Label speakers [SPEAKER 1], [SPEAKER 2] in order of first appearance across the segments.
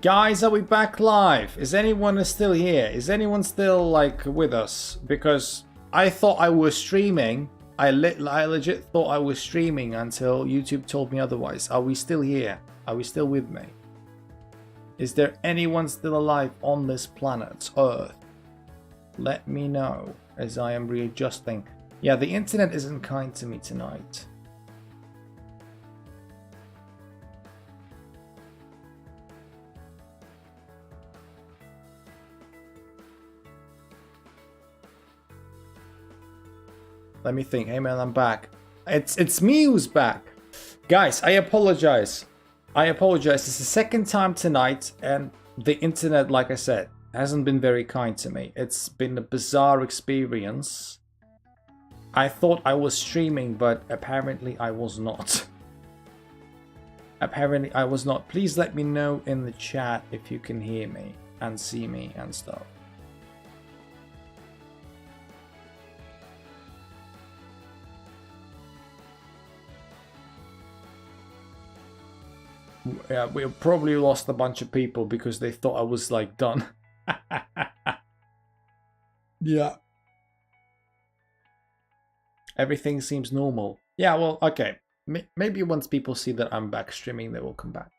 [SPEAKER 1] Guys, are we back live? Is anyone still here? Is anyone still like with us? Because I thought I was streaming. I legit thought I was streaming until YouTube told me otherwise. Are we still here? Are we still with me? Is there anyone still alive on this planet Earth? Let me know as I am readjusting. Yeah, the internet isn't kind to me tonight. Let me think. Hey man, I'm back. It's me who's back. Guys, I apologize. I apologize. It's the second time tonight and the internet, like I said, hasn't been very kind to me. It's been a bizarre experience. I thought I was streaming, but apparently I was not. Apparently I was not. Please let me know in the chat if you can hear me and see me and stuff. Yeah, we probably lost a bunch of people because they thought I was like done. Yeah. Everything seems normal. Yeah, well, okay. Maybe once people see that I'm back streaming, they will come back.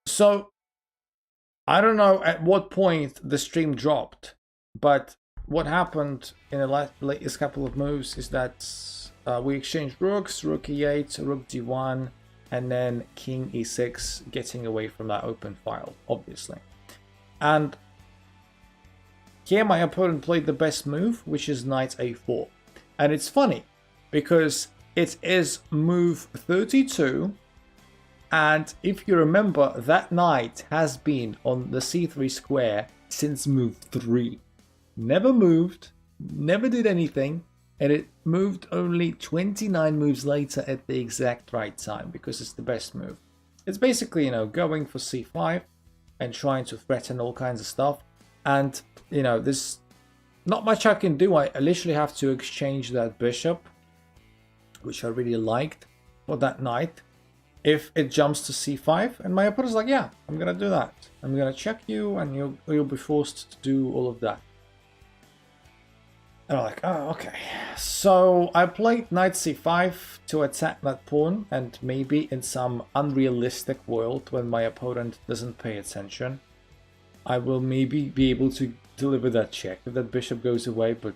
[SPEAKER 1] So, I don't know at what point the stream dropped, but what happened in the latest couple of moves is that we exchanged rooks, rook e8, rook d1, and then king e6, getting away from that open file, obviously. And here my opponent played the best move, which is knight a4. And it's funny, because it is move 32, and if you remember, that knight has been on the c3 square since move 3. Never moved, never did anything, and it moved only 29 moves later at the exact right time, because it's the best move. It's basically, you know, going for c5 and trying to threaten all kinds of stuff. And, you know, there's not much I can do. I literally have to exchange that bishop, which I really liked, for that knight, if it jumps to c5. And my opponent's like, yeah, I'm going to do that. I'm going to check you, and you'll be forced to do all of that. And I'm like, oh, okay. So I played knight c5 to attack that pawn, and maybe in some unrealistic world when my opponent doesn't pay attention, I will maybe be able to deliver that check if that bishop goes away, but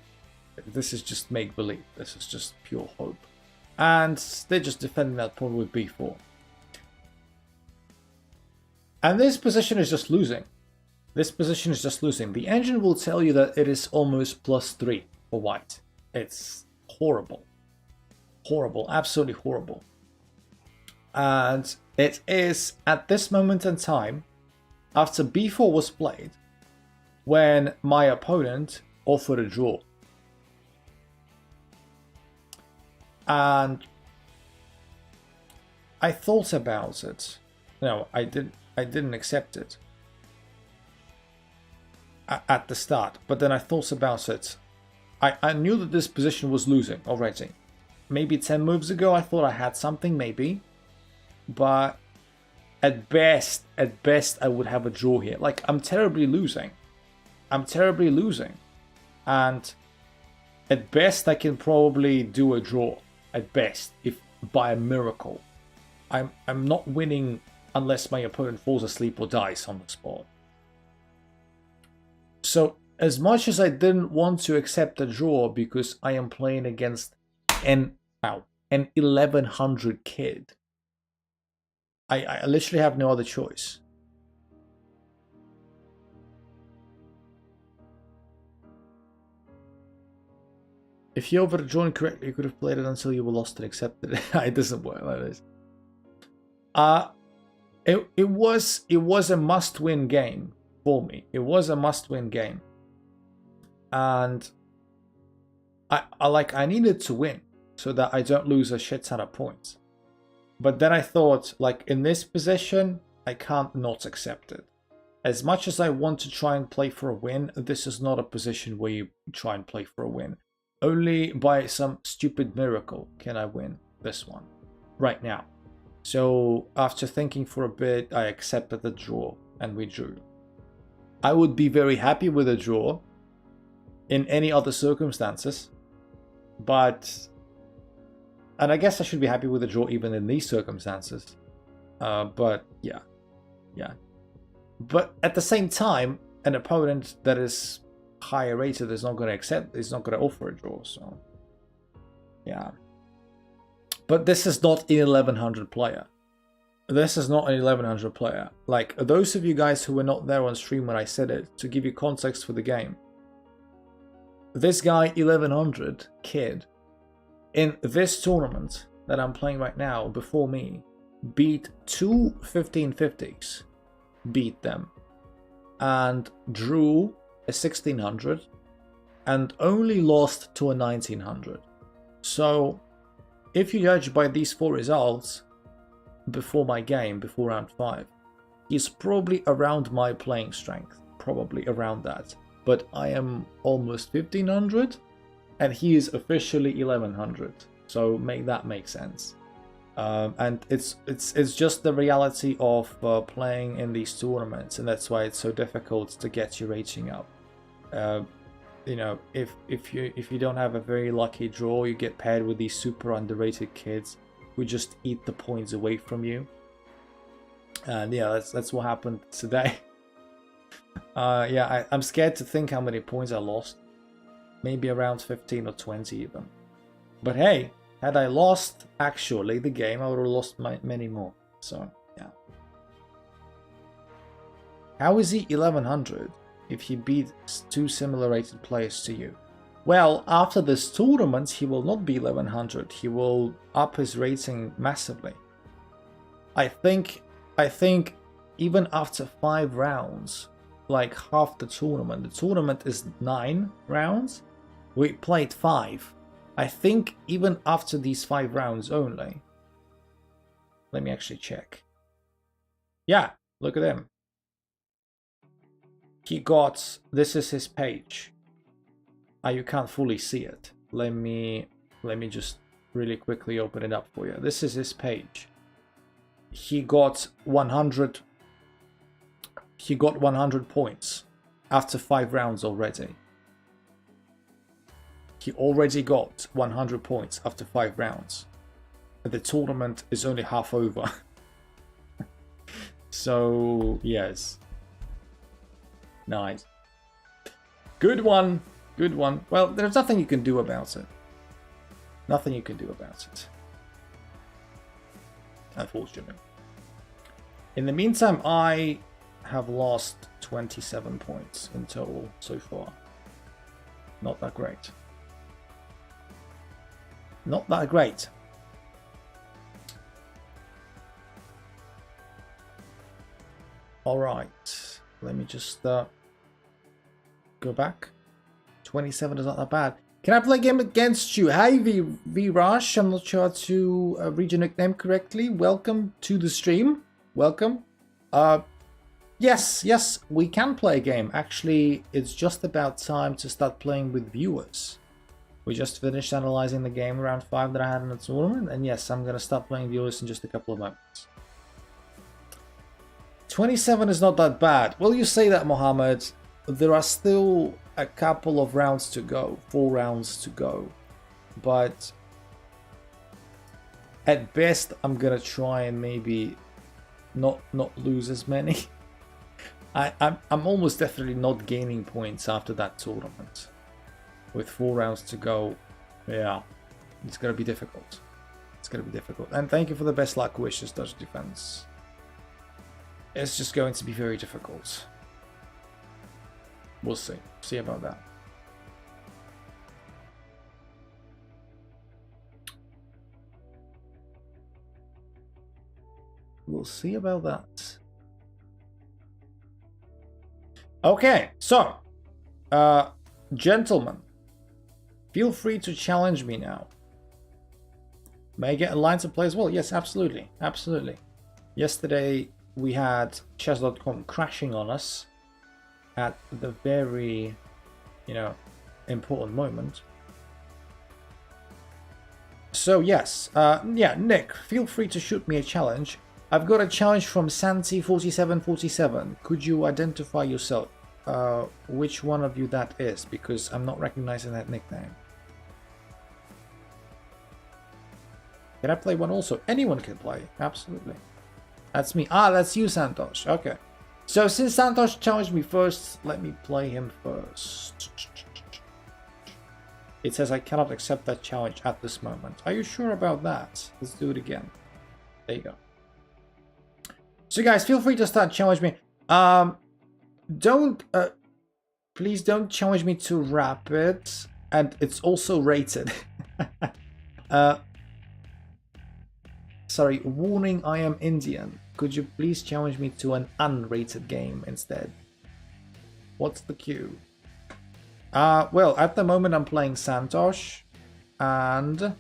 [SPEAKER 1] this is just make-believe. This is just pure hope. And they're just defending that pawn with b4. And this position is just losing. This position is just losing. The engine will tell you that it is almost +3. For white. It's horrible. Horrible. Absolutely horrible. And it is at this moment in time, after b4 was played, when my opponent offered a draw. And I thought about it. No, I didn't accept it at the start, but then I thought about it. I knew that this position was losing already. Maybe 10 moves ago I thought I had something, maybe. But at best I would have a draw here. Like, I'm terribly losing. I'm terribly losing. And at best I can probably do a draw. At best, if by a miracle. I'm not winning unless my opponent falls asleep or dies on the spot. So, as much as I didn't want to accept a draw because I am playing against an 1100 kid, I literally have no other choice. If you overdrawn correctly, you could have played it until you were lost and accepted it. It doesn't work like this. It was a must-win game for me. It was a must-win game. And I needed to win so that I don't lose a shit ton of points. But then I thought, like, in this position, I can't not accept it. As much as I want to try and play for a win, this is not a position where you try and play for a win. Only by some stupid miracle can I win this one right now. So after thinking for a bit, I accepted the draw and we drew. I would be very happy with a draw in any other circumstances, and I guess I should be happy with a draw even in these circumstances. But yeah. But at the same time, an opponent that is higher rated is not going to offer a draw. So yeah. But this is not an 1100 player. This is not an 1100 player. Like, those of you guys who were not there on stream when I said it, to give you context for the game. This guy, 1100 kid, in this tournament that I'm playing right now, before me, beat two 1550s. Beat them. And drew a 1600. And only lost to a 1900. So, if you judge by these four results, before my game, before round 5, he's probably around my playing strength. Probably around that. But I am almost 1500, and he is officially 1100. So make that make sense. And it's just the reality of playing in these tournaments, and that's why it's so difficult to get your rating up. You know, if you don't have a very lucky draw, you get paired with these super underrated kids who just eat the points away from you. And yeah, that's what happened today. Yeah, I'm scared to think how many points I lost. Maybe around 15 or 20 even. But hey, had I lost actually the game, I would have lost many more. So yeah. How is he 1100 if he beat two similar rated players to you? Well, after this tournament, he will not be 1100. He will up his rating massively. I think even after 5 rounds, like half the tournament is 9 rounds. We played 5. I think even after these 5 rounds only. Let me actually check. Yeah, look at him. He got, this is his page. You can't fully see it. Let me just really quickly open it up for you. This is his page. He got 100. He got 100 points after 5 rounds already. He already got 100 points after 5 rounds. The tournament is only half over. So, yes. Nice. Good one. Good one. Well, there's nothing you can do about it. Nothing you can do about it. Unfortunately. In the meantime, I have lost 27 points in total so far. Not that great. Not that great. Alright. Let me just go back. 27 is not that bad. Can I play a game against you? Hi, V Rush. I'm not sure how to read your nickname correctly. Welcome to the stream. Welcome. Yes, we can play a game. Actually, it's just about time to start playing with viewers. We just finished analyzing the game round 5 that I had in the tournament, and yes, I'm gonna start playing viewers in just a couple of moments. 27 is not that bad. Well, you say that, Mohammed. There are still a couple of rounds to go, 4 rounds to go, but at best I'm gonna try and maybe not lose as many. I'm almost definitely not gaining points after that tournament. With 4 rounds to go, yeah, it's gonna be difficult. It's gonna be difficult. And thank you for the best luck wishes, Dutch Defense. It's just going to be very difficult. We'll see. See about that. We'll see about that. Okay, so, gentlemen, feel free to challenge me now. May I get a line to play as well? Yes, absolutely, absolutely. Yesterday we had chess.com crashing on us at the very, important moment. So yes, yeah, Nick, feel free to shoot me a challenge. I've got a challenge from Santi4747. Could you identify yourself? Which one of you that is, because I'm not recognizing that nickname. Can I play one also? Anyone can play, absolutely. That's me. Ah, that's you, Santosh. Okay. So since Santosh challenged me first, let me play him first. It says I cannot accept that challenge at this moment. Are you sure about that? Let's do it again. There you go. So guys, feel free to start challenge me. Please don't challenge me too rapid, and it's also rated. Sorry, warning, I am Indian. Could you please challenge me to an unrated game instead? What's the queue? Well, at the moment I'm playing Santosh, and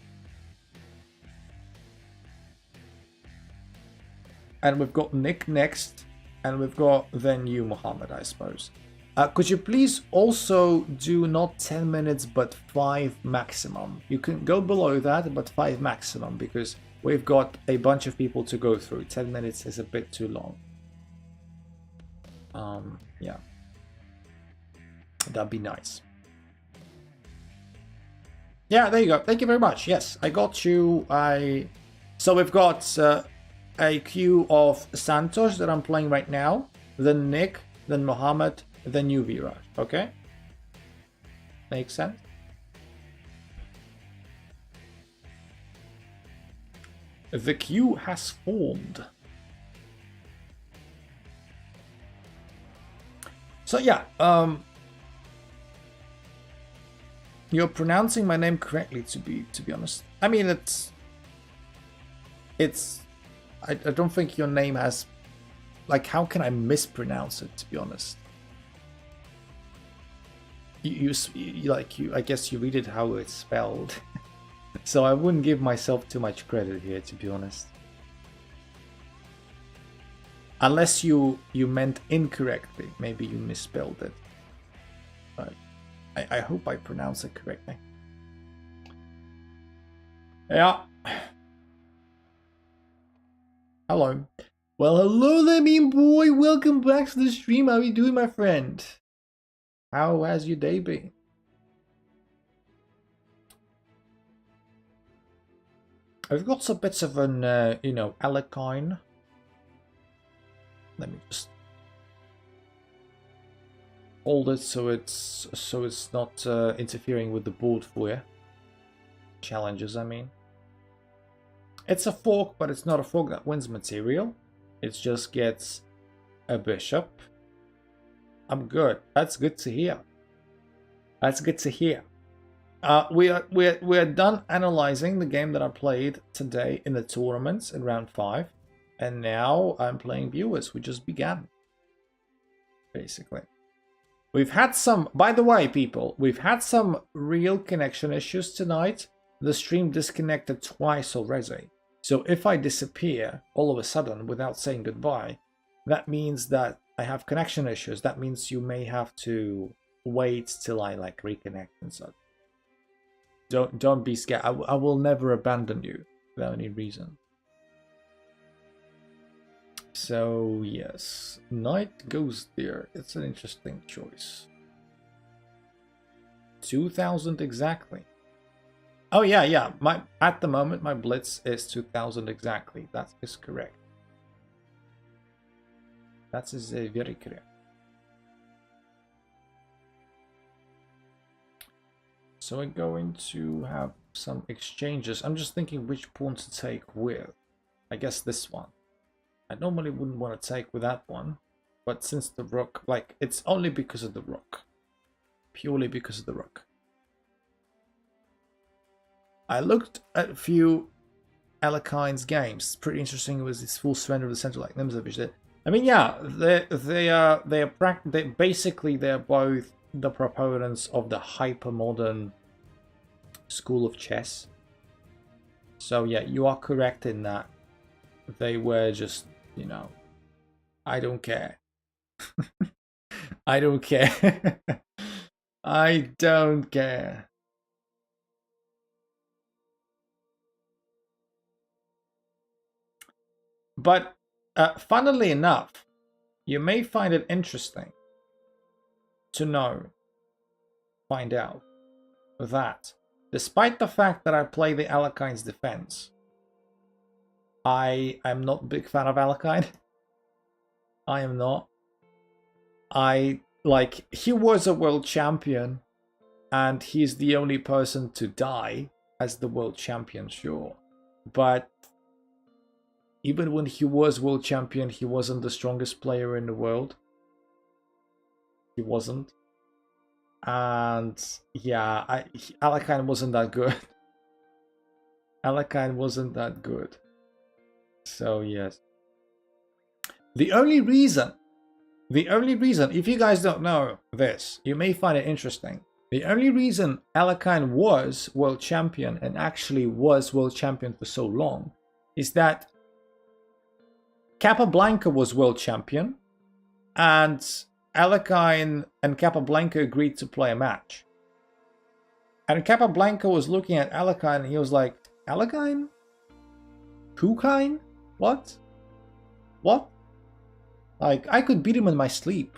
[SPEAKER 1] we've got Nick next, and we've got then you, Mohammed, I suppose. Could you please also do not 10 minutes, but 5 maximum? You can go below that, but 5 maximum, because we've got a bunch of people to go through. 10 minutes is a bit too long. Yeah. That'd be nice. Yeah, there you go. Thank you very much. Yes, I got you. So we've got a queue of Santosh that I'm playing right now, then Nick, then Mohammed, then you, Viraj. Okay? Makes sense? The queue has formed. So yeah, you're pronouncing my name correctly, to be honest. I mean, I don't think your name has, like, how can I mispronounce it, to be honest? I guess you read it how it's spelled. So I wouldn't give myself too much credit here, to be honest. Unless you meant incorrectly, maybe you misspelled it. But I hope I pronounce it correctly. Yeah. Hello. Well, hello there, mean boy. Welcome back to the stream. How are you doing, my friend? How has your day been? I've got some bits of an, you know, Alekine. Let me just hold it so it's not interfering with the board for you. Challenges, I mean. It's a fork, but it's not a fork that wins material. It just gets a bishop. I'm good. That's good to hear. That's good to hear. We're done analyzing the game that I played today in the tournaments in round 5. And now I'm playing viewers. We just began. Basically. We've had some, by the way, people, we've had some real connection issues tonight. The stream disconnected twice already. So if I disappear all of a sudden without saying goodbye, that means that I have connection issues. That means you may have to wait till I like reconnect and such. Don't be scared. I will never abandon you without any reason. So yes, knight goes there. It's an interesting choice. 2000 exactly. Oh yeah. At the moment my blitz is 2000 exactly. That is correct. That is very correct. So we're going to have some exchanges. I'm just thinking which pawn to take with. I guess this one. I normally wouldn't want to take with that one, but since the rook, like, it's only because of the rook. Purely because of the rook. I looked at a few Alekine's games. It's pretty interesting. It was this full surrender of the center like Nimzovich. I mean, yeah, they're basically they're both the proponents of the hyper-modern school of chess. So yeah, you are correct in that. They were just, you know, I don't care. I don't care. I don't care. But funnily enough, you may find it interesting to find out that despite the fact that I play the Alakine's defense, I am not a big fan of Alakine. I am not. He was a world champion, and he's the only person to die as the world champion, sure. But even when he was world champion, he wasn't the strongest player in the world. He wasn't. And yeah, Alakine wasn't that good. Alakine wasn't that good. So yes. The only reason, if you guys don't know this, you may find it interesting. The only reason Alakine was world champion and actually was world champion for so long is that Capablanca was world champion and Alakine and Capablanca agreed to play a match. And Capablanca was looking at Alakine and he was like, Alakine? Who kind? What? What? Like, I could beat him in my sleep.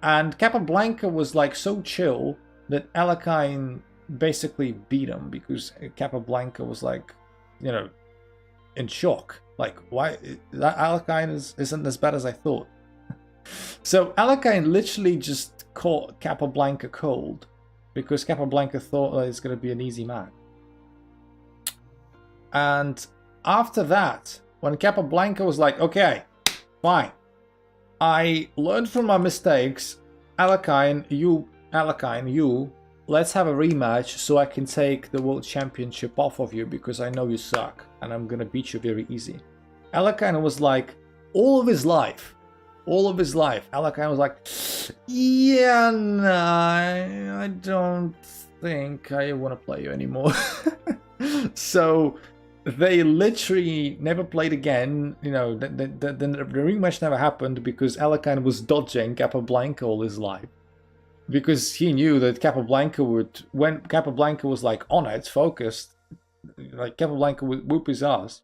[SPEAKER 1] And Capablanca was like so chill that Alakine basically beat him because Capablanca was like, you know, in shock. Like, why? That Alakine isn't as bad as I thought. So Alakine literally just caught Capablanca cold because Capablanca thought that it's going to be an easy match. And after that, when Capablanca was like, okay, fine, I learned from my mistakes, Alakine, you, let's have a rematch so I can take the world championship off of you because I know you suck and I'm gonna beat you very easy. Alakine was like, all of his life, Alakine was like, yeah, nah, I don't think I want to play you anymore. So they literally never played again. You know, the rematch never happened because Alakine was dodging Capablanca all his life. Because he knew that Capablanca would, when Capablanca was like on it, focused, like Capablanca would whoop his ass.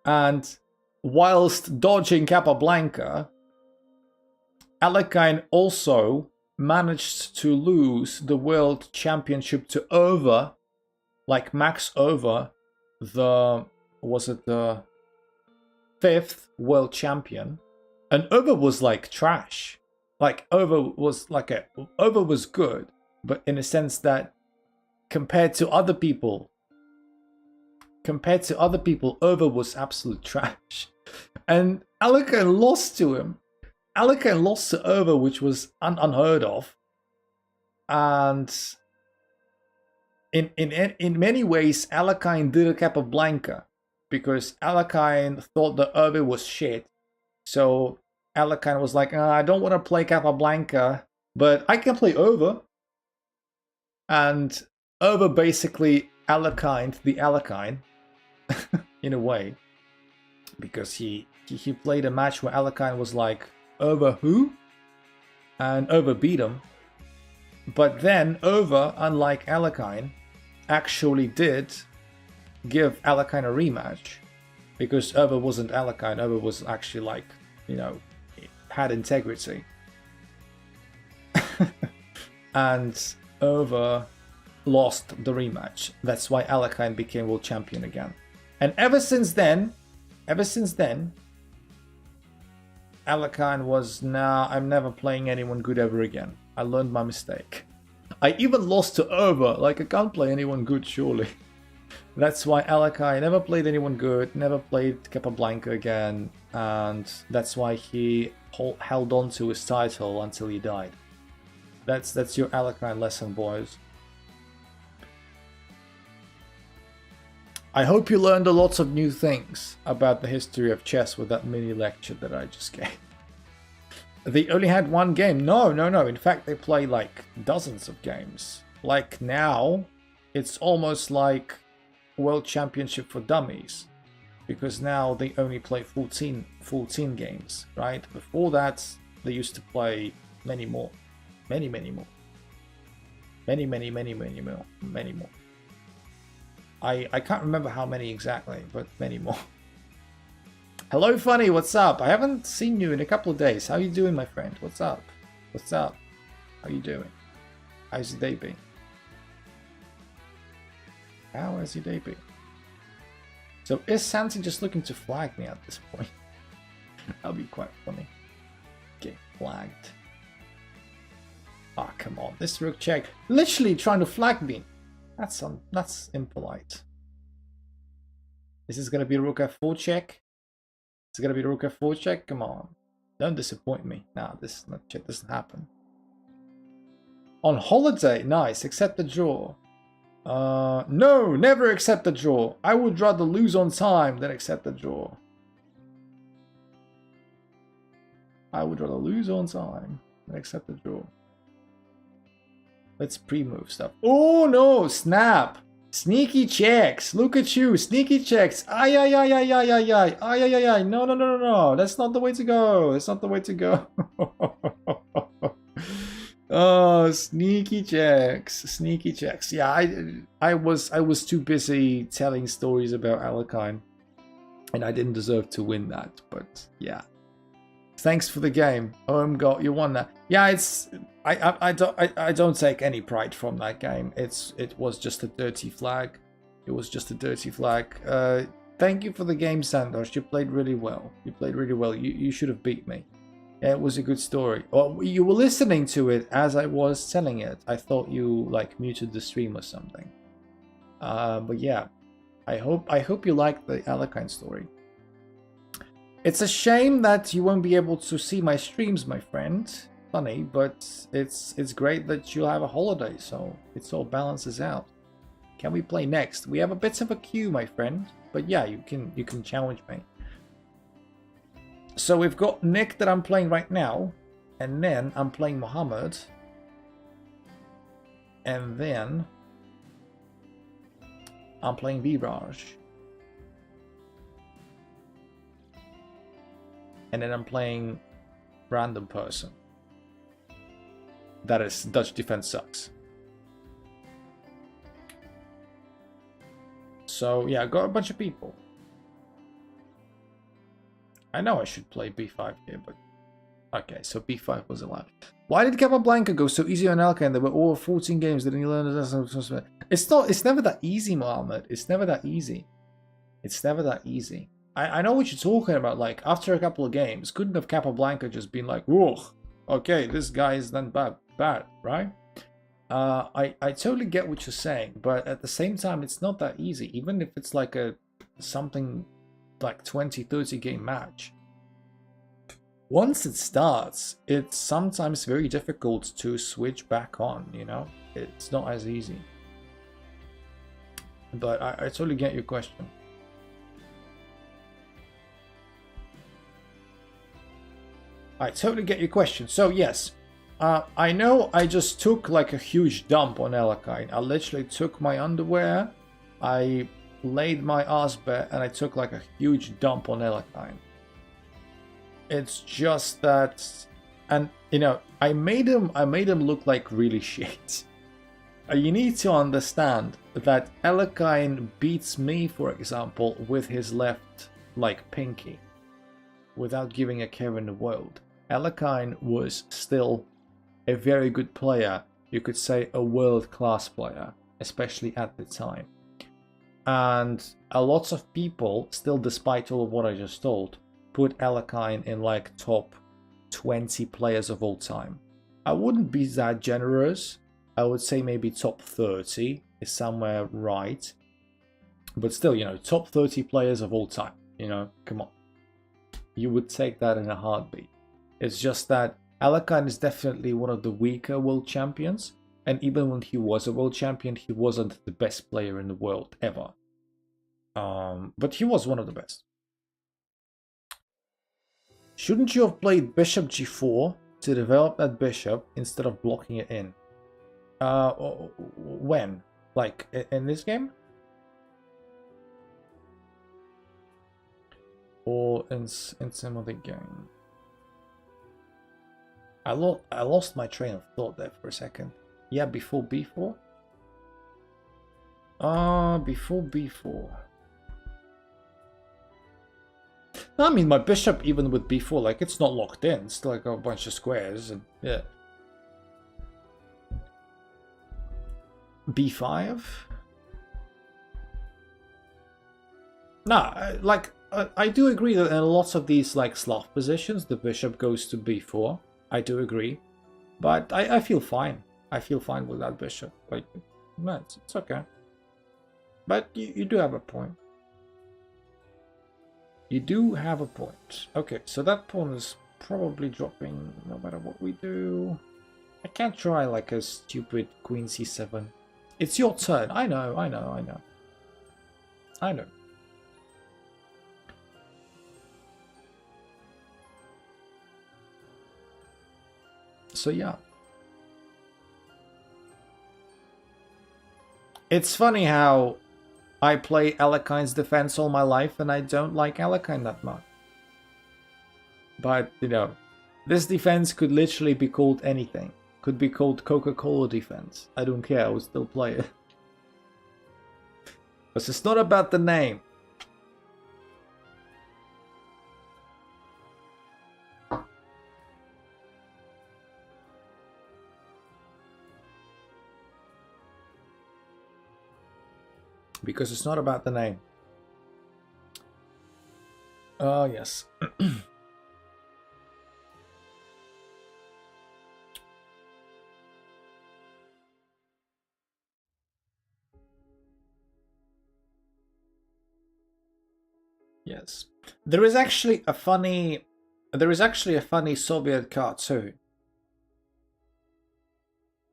[SPEAKER 1] And whilst dodging Capablanca, Alakine also managed to lose the world championship to Over, like max Over, the 5th world champion. And Over was like trash. Like Over was good, but in a sense that compared to other people, Over was absolute trash. And Alakine lost to him. Alakine lost to Over, which was unheard of. And in many ways, Alakine did a Capablanca because Alakine thought that Over was shit. So Alakine was like, I don't want to play Capablanca, but I can play Over. And Over basically Alakined the Alakine in a way, because he played a match where Alakine was like, Over who? And Over beat him. But then Over, unlike Alakine, actually did give Alakine a rematch. Because Over wasn't Alakine, Over was actually like, you know, had integrity. And Over lost the rematch. That's why Alakine became world champion again. And ever since then, Alakine was, nah, I'm never playing anyone good ever again. I learned my mistake. I even lost to Over, like I can't play anyone good surely. That's why Alakine never played anyone good, never played Capablanca again, and that's why he held on to his title until he died. That's your Alakine lesson, boys. I hope you learned a lot of new things about the history of chess with that mini lecture that I just gave. They only had one game. No. In fact, they play like dozens of games. Like now, it's almost like World Championship for Dummies. Because now they only play 14 games, right? Before that, they used to play many more. Many more. I can't remember how many exactly, but many more. Hello, Funny, what's up? I haven't seen you in a couple of days. How you doing, my friend? What's up? What's up? How you doing? How's your day been? How has your day been? So is Santi just looking to flag me at this point? That'll be quite funny. Get flagged. Ah, come on. This rook check. Literally trying to flag me. That's impolite. This is going to be rook f4 check. It's going to be rook f4 check. Come on. Don't disappoint me. Nah, this check doesn't happen. On holiday. Nice. Accept the draw. No, never accept the draw. I would rather lose on time than accept the draw. I would rather lose on time than accept the draw. Let's pre-move stuff. Oh no, snap! Sneaky checks. Look at you, sneaky checks. Ay ay ay ay ay ay ay ay ay ay ay. No no no no no. That's not the way to go. That's not the way to go. Oh, sneaky checks, sneaky checks. Yeah, I was too busy telling stories about Alekhine, and I didn't deserve to win that. But yeah, thanks for the game. God, you won that. Yeah, it's I don't take any pride from that game. It was just a dirty flag. It was just a dirty flag. Thank you for the game, Sandosh. You played really well. You played really well. You should have beat me. Yeah, it was a good story. Or you were listening to it as I was telling it. I thought you like muted the stream or something. But yeah, I hope you liked the Alekhine story. It's a shame that you won't be able to see my streams, my friend. Funny, but it's great that you'll have a holiday, so it all balances out. Can we play next? We have a bit of a queue, my friend. But yeah, you can challenge me. So we've got Nick that I'm playing right now, and then I'm playing Mohammed, and then I'm playing Viraj, and then I'm playing random person. That is, Dutch defense sucks. So yeah, I got a bunch of people. I know I should play b5 here, but okay, so b5 was allowed. Why did Capablanca go so easy on Alekhine? There were over 14 games. Didn't you learn that? It's never that easy, Mohammed. It's never that easy. It's never that easy. I know what you're talking about. Like, after a couple of games, couldn't have Capablanca just been like, whoa, okay, this guy is done bad, right? I totally get what you're saying, but at the same time, it's not that easy. Even if it's like something like 20-30 game match, once it starts, it's sometimes very difficult to switch back on, you know? It's not as easy. But I totally get your question. I totally get your question. So yes, I know I just took like a huge dump on Alekhine. I literally took my underwear, I laid my ass bare, and I took like a huge dump on Alekhine. It's just that, and you know, I made him look like really shit. You need to understand that Alekhine beats me, for example, with his left like pinky, without giving a care in the world. Alekhine was still a very good player. You could say a world-class player, especially at the time. And a lot of people, still despite all of what I just told, put Alekhine in like top 20 players of all time. I wouldn't be that generous. I would say maybe top 30 is somewhere right. But still, you know, top 30 players of all time. You know, come on. You would take that in a heartbeat. It's just that Alekhine is definitely one of the weaker world champions. And even when he was a world champion, he wasn't the best player in the world ever. But he was one of the best. Shouldn't you have played bishop g4 to develop that bishop instead of blocking it in? When? Like, in this game? Or in some other game? I lost my train of thought there for a second. Yeah, before b4? Before b4. I mean, my bishop, even with b4, like, it's not locked in. It's still like a bunch of squares, and yeah. b5? No, like, I do agree that in lots of these, like, Slav positions, the bishop goes to b4. I do agree. But I feel fine. I feel fine with that bishop. Like, no, it's okay. But you do have a point. You do have a point. Okay, so that pawn is probably dropping no matter what we do. I can't try like a stupid queen c7. It's your turn. I know. So yeah. It's funny how I play Alekine's defense all my life and I don't like Alekine that much. But, you know, this defense could literally be called anything. Could be called Coca-Cola defense. I don't care, I will still play it. Because it's not about the name. Because it's not about the name. Oh, yes. Yes. There is actually a funny Soviet cartoon.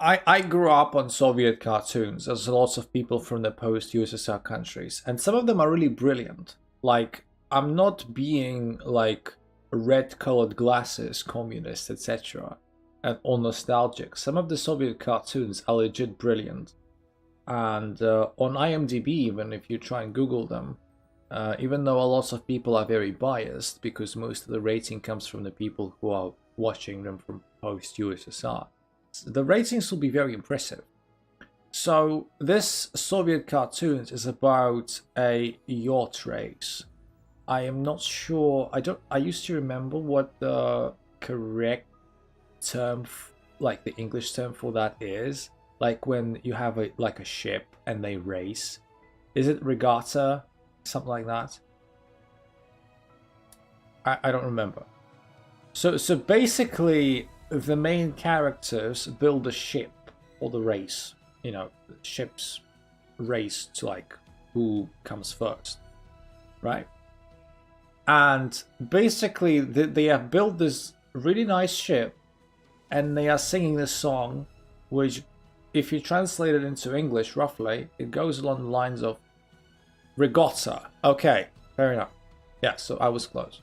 [SPEAKER 1] I grew up on Soviet cartoons, as lots of people from the post-USSR countries, and some of them are really brilliant. Like, I'm not being like red-colored glasses, communist, etc., or nostalgic. Some of the Soviet cartoons are legit brilliant, and on IMDb, even if you try and Google them, even though a lot of people are very biased because most of the rating comes from the people who are watching them from post-USSR. The ratings will be very impressive. So this Soviet cartoon is about a yacht race. I am not sure. I used to remember what the correct term, like the English term for that is. Like when you have a ship and they race. Is it regatta? Something like that. I don't remember. So basically, the main characters build a ship for the race. You know, ships race to like who comes first, right? And basically, they have built this really nice ship, and they are singing this song, which, if you translate it into English roughly, it goes along the lines of regatta. Okay, fair enough. Yeah, so I was close.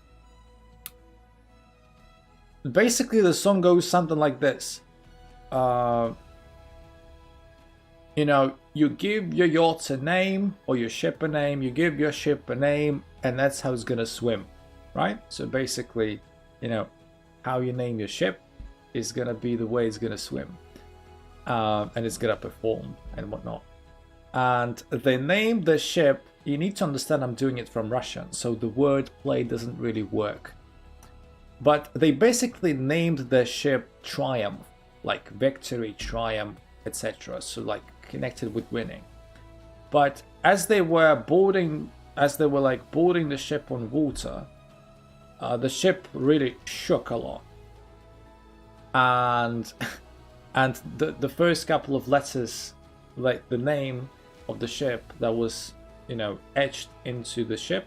[SPEAKER 1] Basically, the song goes something like this. You know, you give your yacht a name, or your ship a name, you give your ship a name, and that's how it's gonna swim, right? So basically, you know, how you name your ship is gonna be the way it's gonna swim. And it's gonna perform and whatnot. And they named the ship, you need to understand I'm doing it from Russian, so the word play doesn't really work. But they basically named the ship Triumph, like victory, triumph, etc. So like connected with winning. But as they were boarding the ship on water, the ship really shook a lot. And the first couple of letters, like the name of the ship that was, you know, etched into the ship,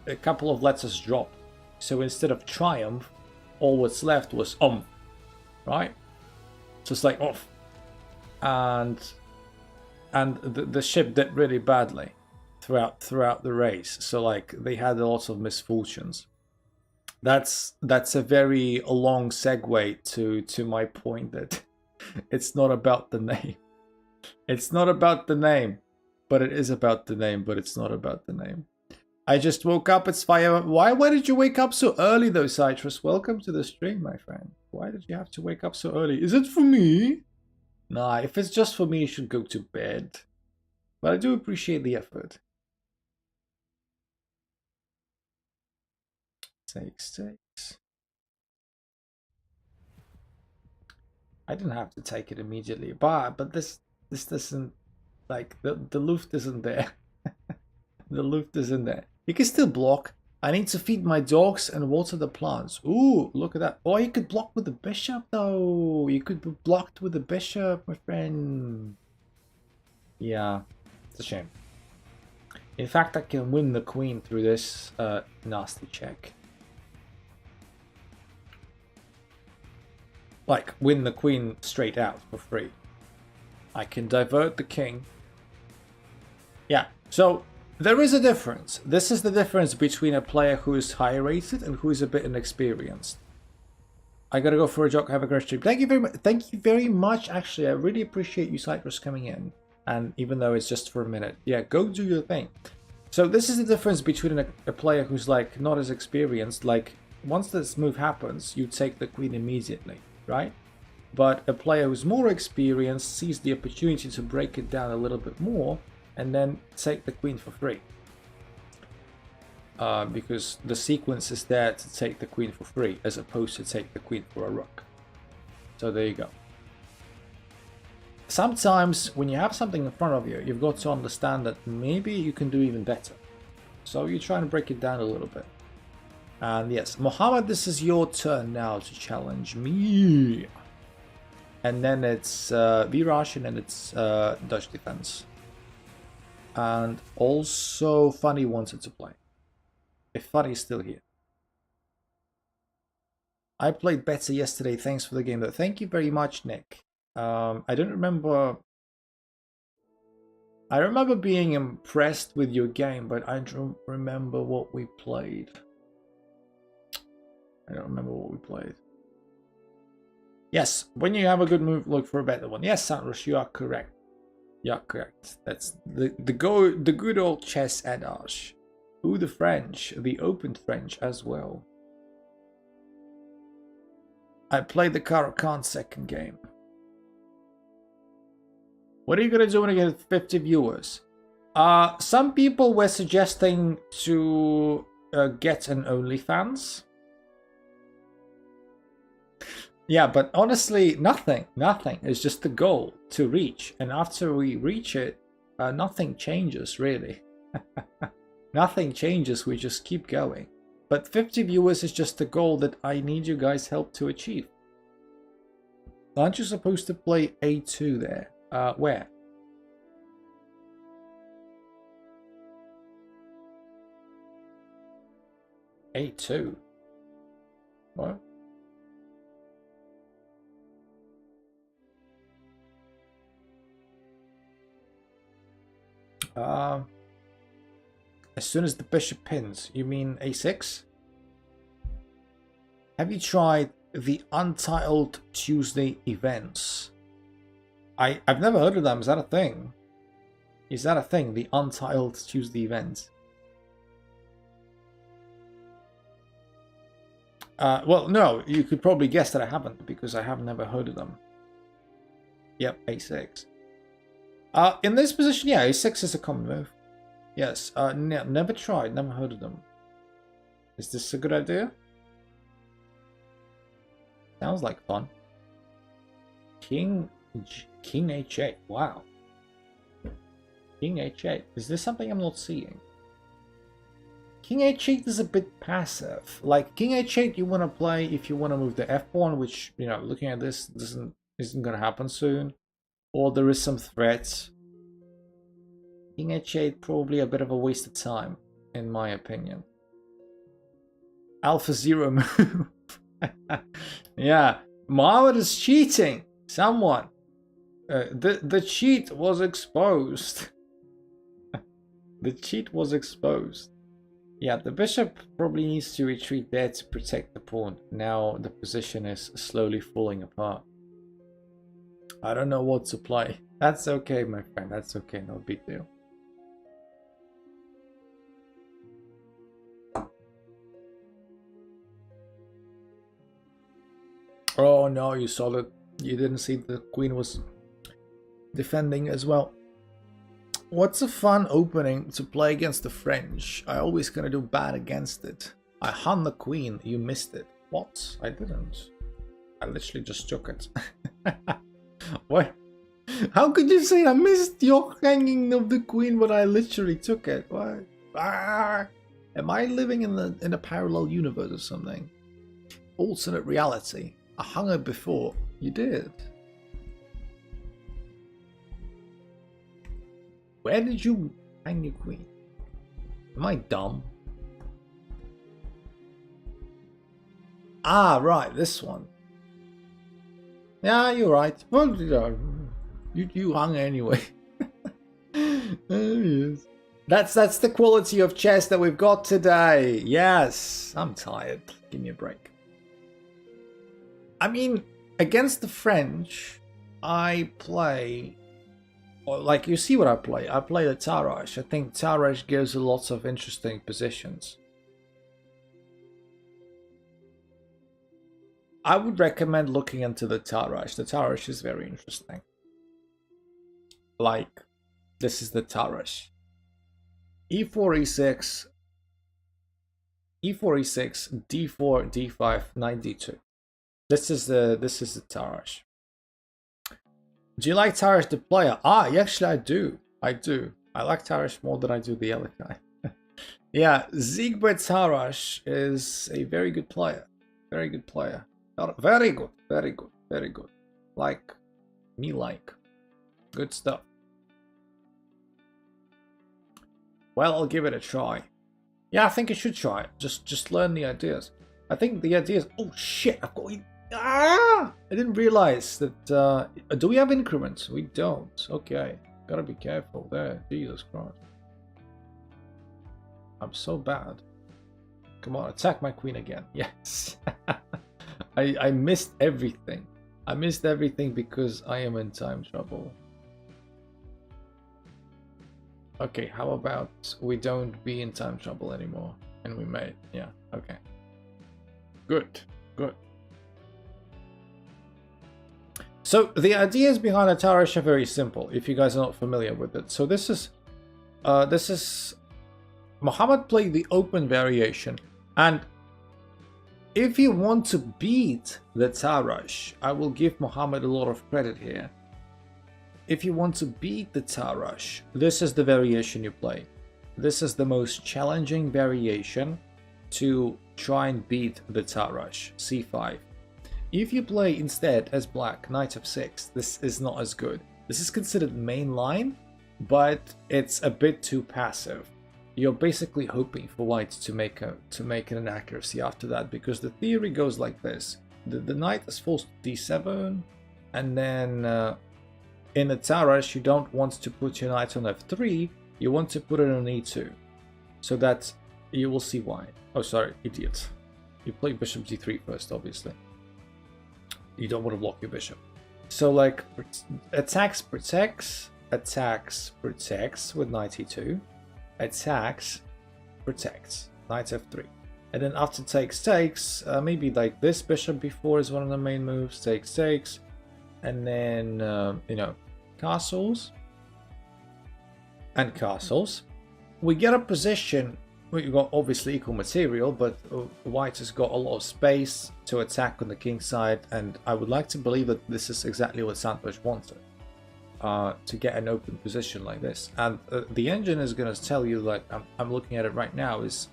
[SPEAKER 1] a couple of letters dropped. So instead of triumph, all what's left was right? So it's like off. And the ship did really badly throughout the race. So like they had a lot of misfortunes. That's a very long segue to my point that it's not about the name. It's not about the name, but it is about the name, but it's not about the name. I just woke up, it's 5 AM. Why did you wake up so early though, Citrus? Welcome to the stream, my friend. Why did you have to wake up so early? Is it for me? Nah, if it's just for me, you should go to bed. But I do appreciate the effort. Takes. I didn't have to take it immediately, but this doesn't, like, the Luft isn't there. The Luft isn't there. You can still block. I need to feed my dogs and water the plants. Ooh, look at that. Oh, you could block with the bishop though. You could be blocked with the bishop, my friend. Yeah, it's a shame. In fact, I can win the queen through this nasty check. Like, win the queen straight out for free. I can divert the king. Yeah, so there is a difference. This is the difference between a player who is high rated and who is a bit inexperienced. I gotta go for a jog. Have a great stream. Thank you very much. Thank you very much. Actually, I really appreciate you, Cyprus, coming in. And even though it's just for a minute, yeah, go do your thing. So this is the difference between a player who's like not as experienced. Like, once this move happens, you take the queen immediately, right? But a player who's more experienced sees the opportunity to break it down a little bit more and then take the queen for free. Because the sequence is there to take the queen for free as opposed to take the queen for a rook. So there you go. Sometimes when you have something in front of you, you've got to understand that maybe you can do even better. So you're trying to break it down a little bit. And yes, Mohammed, this is your turn now to challenge me. And then it's V-Rush, and then it's Dutch defense. And also Funny wanted to play. If Funny is still here. I played better yesterday, thanks for the game though. Thank you very much, Nick. I don't remember... I remember being impressed with your game, but I don't remember what we played. I don't remember what we played. Yes, when you have a good move, look for a better one. Yes, Sanros, you are correct. You are correct. That's the good old chess adage. Ooh, the French, the open French as well. I played the Caro-Kann second game. What are you gonna do when you get 50 viewers? Some people were suggesting to get an OnlyFans. Yeah, but honestly, nothing. It's just the goal to reach. And after we reach it, nothing changes, really. Nothing changes, we just keep going. But 50 viewers is just the goal that I need you guys' help to achieve. Aren't you supposed to play A2 there? Where? A2? What? As soon as the bishop pins, you mean A6? Have you tried the Untitled Tuesday events? I've never heard of them. Is that a thing? Is that a thing? The Untitled Tuesday events? Well, no. You could probably guess that I haven't because I have never heard of them. Yep, A6. In this position, yeah, A6 is a common move. Yes, never tried, never heard of them. Is this a good idea? Sounds like fun. King H8, wow. King H8, is this something I'm not seeing? King H8 is a bit passive. Like, King H8 you want to play if you want to move the F pawn, which, you know, looking at this, isn't going to happen soon. Or there is some threats. King H8 probably a bit of a waste of time, in my opinion. Alpha Zero move. Yeah, Mohammed is cheating. Someone. The cheat was exposed. The cheat was exposed. Yeah, the bishop probably needs to retreat there to protect the pawn. Now the position is slowly falling apart. I don't know what to play. That's okay, my friend. That's okay. No big deal. Oh no, you saw it. You didn't see the queen was defending as well. What's a fun opening to play against the French? I always gonna do bad against it. I hung the queen, you missed it. What? I didn't. I literally just took it. What? How could you say I missed your hanging of the queen when I literally took it? What? Ah! Am I living in a parallel universe or something? Alternate reality. I hung it before. You did. Where did you hang your queen? Am I dumb? Ah, right, this one. Yeah, you're right. Well, you hung anyway. Oh, yes. That's the quality of chess that we've got today. Yes, I'm tired. Give me a break. I mean, against the French, I play... Like, you see what I play. I play the Tarrasch. I think Tarrasch gives a lot of interesting positions. I would recommend looking into the Tarrasch. The Tarrasch is very interesting. Like, this is the Tarrasch. E4, E6, E4, E6, D4, D5, Knight D2. This is the Tarrasch. Do you like Tarrasch the player? Ah, actually I do. I do. I like Tarrasch more than I do the other guy. Yeah, Siegbert Tarrasch is a very good player. Very good player. Very good. Very good. Very good. Like, me like. Good stuff. Well, I'll give it a try. Yeah, I think you should try it. Just learn the ideas. I think the ideas... Oh shit, I've got... Ah! I didn't realize that... do we have increments? We don't. Okay. Gotta be careful there. Jesus Christ. I'm so bad. Come on, attack my queen again. Yes. I missed everything. I missed everything because I am in time trouble. Okay, how about we don't be in time trouble anymore? And we made... Yeah, okay. Good. Good. So the ideas behind a Tarrasch are very simple, if you guys are not familiar with it. So this is Mohammed played the open variation, and if you want to beat the Tarrasch, I will give Mohammed a lot of credit here. If you want to beat the Tarrasch, this is the variation you play. This is the most challenging variation to try and beat the Tarrasch, c5. If you play instead as black, knight f6, this is not as good. This is considered main line, but it's a bit too passive. You're basically hoping for white to make an inaccuracy after that, because the theory goes like this: the knight is forced to d7, and then in the Tarrasch you don't want to put your knight on f3, you want to put it on e2, so that you will see why. Oh, sorry, idiot. You play bishop g3 first, obviously. You don't want to block your bishop. So like attacks, protects with knight e2, attacks, protects, knight f3. And then after takes, maybe like this bishop b4 is one of the main moves, takes, and then, you know, castles and castles. We get a position. We've got obviously equal material, but white has got a lot of space to attack on the king side, and I would like to believe that this is exactly what Santos wanted, to get an open position like this. And the engine is going to tell you, like I'm looking at it right now, is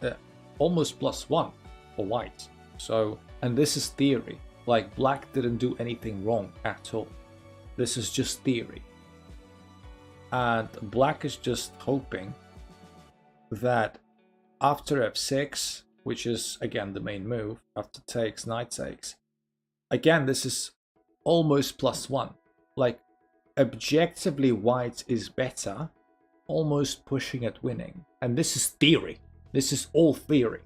[SPEAKER 1] almost +1 for white. So, and this is theory. Like, black didn't do anything wrong at all. This is just theory. And black is just hoping that after f6, which is again the main move, after takes, knight takes, again this is almost +1. Like, objectively white is better, almost pushing at winning. And this is theory. This is all theory.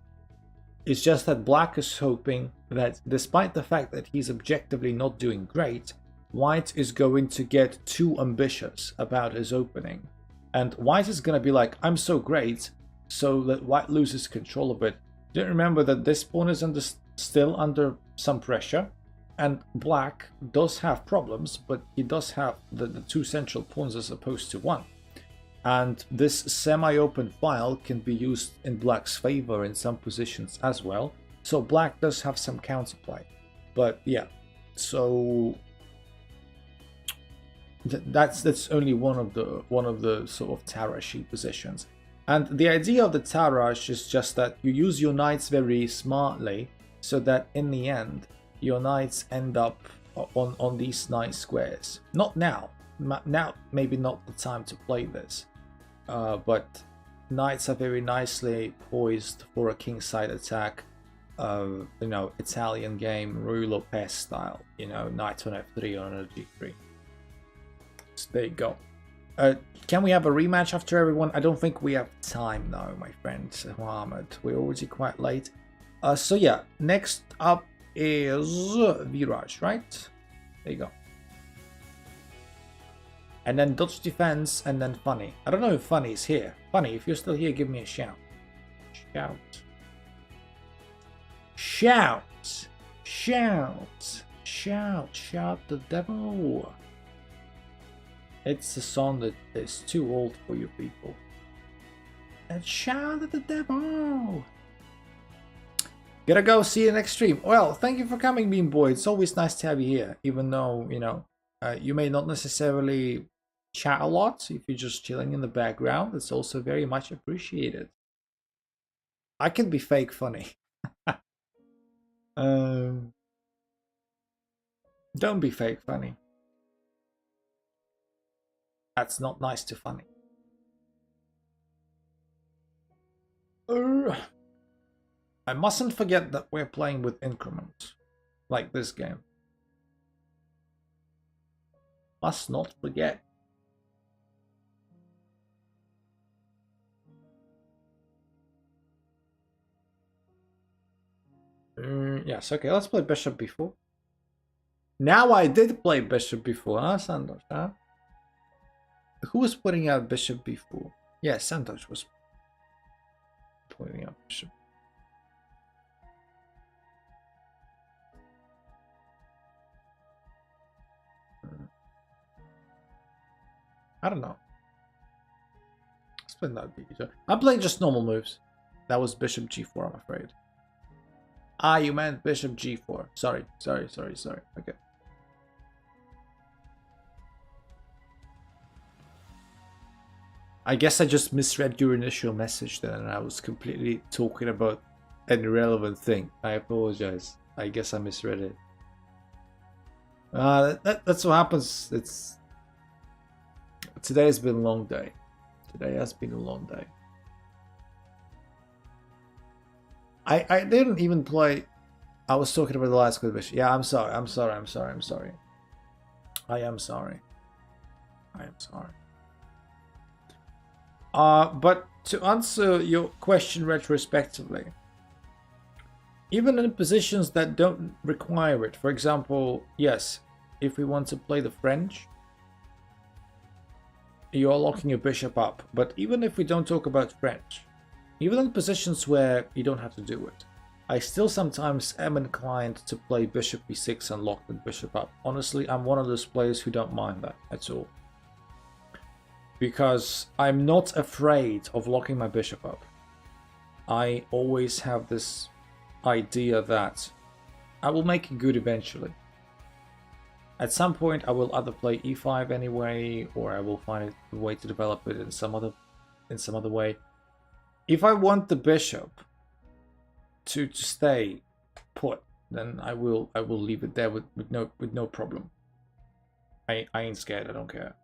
[SPEAKER 1] It's just that black is hoping that despite the fact that he's objectively not doing great, white is going to get too ambitious about his opening. And white is going to be like, I'm so great, so that white loses control of it. Don't remember that this pawn is still under some pressure, and black does have problems, but he does have the two central pawns as opposed to one. And this semi-open file can be used in black's favor in some positions as well. So black does have some counterplay. But yeah, so that's only one of the sort of Tarashi positions. And the idea of the Tarash is just that you use your knights very smartly, so that in the end your knights end up on these nice squares. Not now. Now maybe not the time to play this, but knights are very nicely poised for a kingside attack. You know, Italian game, Rulo Pes style. You know, knight on f3 on a g3. So there you go. Can we have a rematch after everyone? I don't think we have time now, my friend Mohammed. We're already quite late. So yeah, next up is Viraj, right? There you go. And then Dutch defense, and then Funny. I don't know if Funny is here. Funny, if you're still here, give me a shout. Shout. Shout. Shout. Shout. Shout the devil. It's a song that is too old for you people. And shout at the devil. Gotta go, see you next stream. Well, thank you for coming, Bean Boy. It's always nice to have you here, even though, you know, you may not necessarily chat a lot. If you're just chilling in the background, it's also very much appreciated. I can be fake funny. Don't be fake funny. That's not nice to funny. I mustn't forget that we're playing with increments, like this game. Must not forget. Yes, okay, let's play bishop b4. Now I did play bishop b4, huh, Sandosh, huh? Who was putting out bishop b4? Yeah, Sandosh was putting out bishop. I don't know. Let's play that b2. I'm playing just normal moves. That was bishop g4, I'm afraid. Ah, you meant bishop g4. Sorry. Okay. I guess I just misread your initial message then, and I was completely talking about an irrelevant thing. I apologize. I guess I misread it. That's what happens. Today has been a long day. Today has been a long day. I didn't even play. I was talking about the last good bishop. Yeah, I'm sorry. I am sorry. But to answer your question retrospectively, even in positions that don't require it, for example, yes, if we want to play the French, you're locking your bishop up. But even if we don't talk about French, even in positions where you don't have to do it, I still sometimes am inclined to play bishop b6 and lock the bishop up. Honestly, I'm one of those players who don't mind that at all. Because I'm not afraid of locking my bishop up. I always have this idea that I will make it good eventually. At some point I will either play e5 anyway, or I will find a way to develop it in some other way. If I want the bishop to stay put, then I will leave it there with no problem. I ain't scared, I don't care.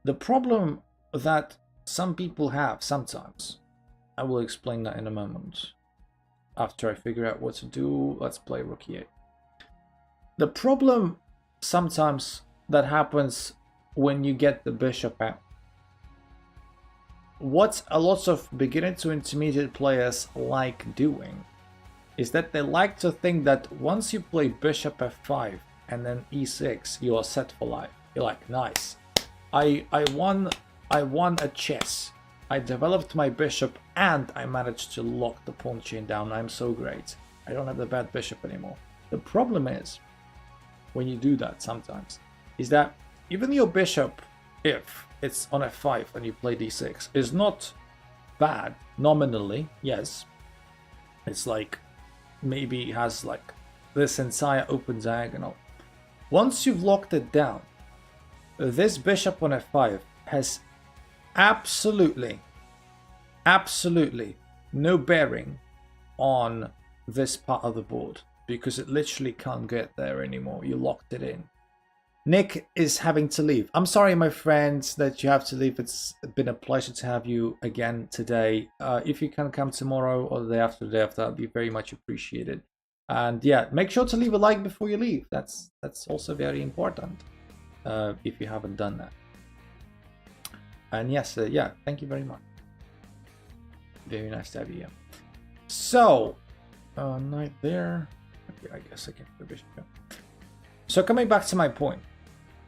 [SPEAKER 1] The problem that some people have sometimes, I will explain that in a moment. After I figure out what to do, let's play rook e8. The problem sometimes that happens when you get the bishop out, what a lot of beginner to intermediate players like doing is that they like to think that once you play bishop f5 and then e6, you are set for life. You're like, nice. I won a chess. I developed my bishop and I managed to lock the pawn chain down. I'm so great. I don't have the bad bishop anymore. The problem is, when you do that sometimes, is that even your bishop if it's on f5 and you play d6 is not bad nominally. Yes, it's like maybe it has like this entire open diagonal. Once you've locked it down, this bishop on f5 has absolutely no bearing on this part of the board, because it literally can't get there anymore. You locked it in. Nick is having to leave. I'm sorry, my friends, that you have to leave. It's been a pleasure to have you again today. If you can come tomorrow or the day after, that'd be very much appreciated. And yeah, make sure to leave a like before you leave. That's also very important, if you haven't done that. And yes, yeah, thank you very much. Very nice to have you here. So, knight there. Okay, I guess I can put bishop here. So coming back to my point,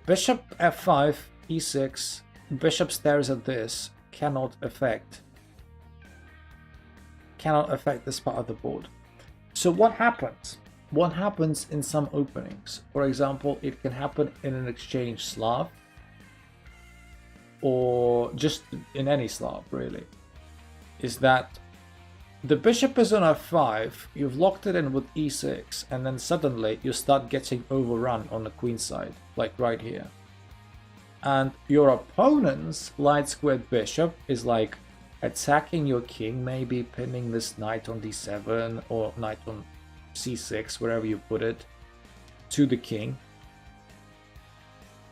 [SPEAKER 1] bishop f5, e6, bishop stares at this, cannot affect this part of the board. So what happens? What happens in some openings? For example, it can happen in an exchange Slav, or just in any Slav really, is that the bishop is on f5, you've locked it in with e6, and then suddenly you start getting overrun on the queen side, like right here. And your opponent's light squared bishop is like attacking your king, maybe pinning this knight on d7 or knight on c6, wherever you put it, to the king.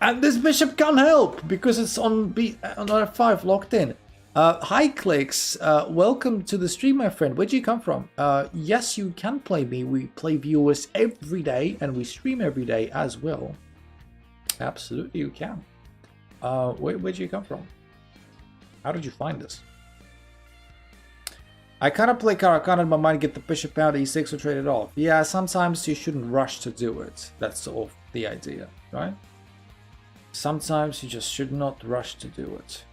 [SPEAKER 1] And this bishop can't help because it's on f5 locked in. Hi Clicks, welcome to the stream, my friend. Where'd you come from? Yes, you can play me. We play viewers every day and we stream every day as well. Absolutely you can. Where'd you come from? How did you find us? I kind of play Karakana in my mind, get the bishop out, e6 or trade it off. Yeah, sometimes you shouldn't rush to do it. That's sort of the idea, right? Sometimes you just should not rush to do it.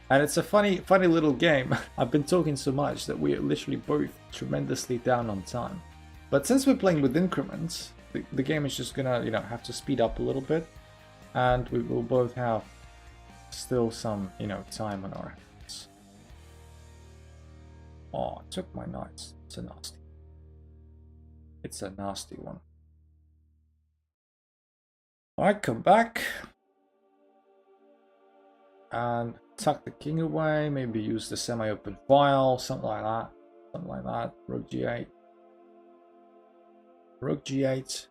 [SPEAKER 1] And it's a funny little game. I've been talking so much that we are literally both tremendously down on time. But since we're playing with increments, the game is just gonna, have to speed up a little bit. And we will both have still some, time on our hands. Oh, I took my knights. It's a nasty. It's a nasty one. Alright, come back. And tuck the king away, maybe use the semi-open file, something like that. Something like that. Rook g8. Rook g8.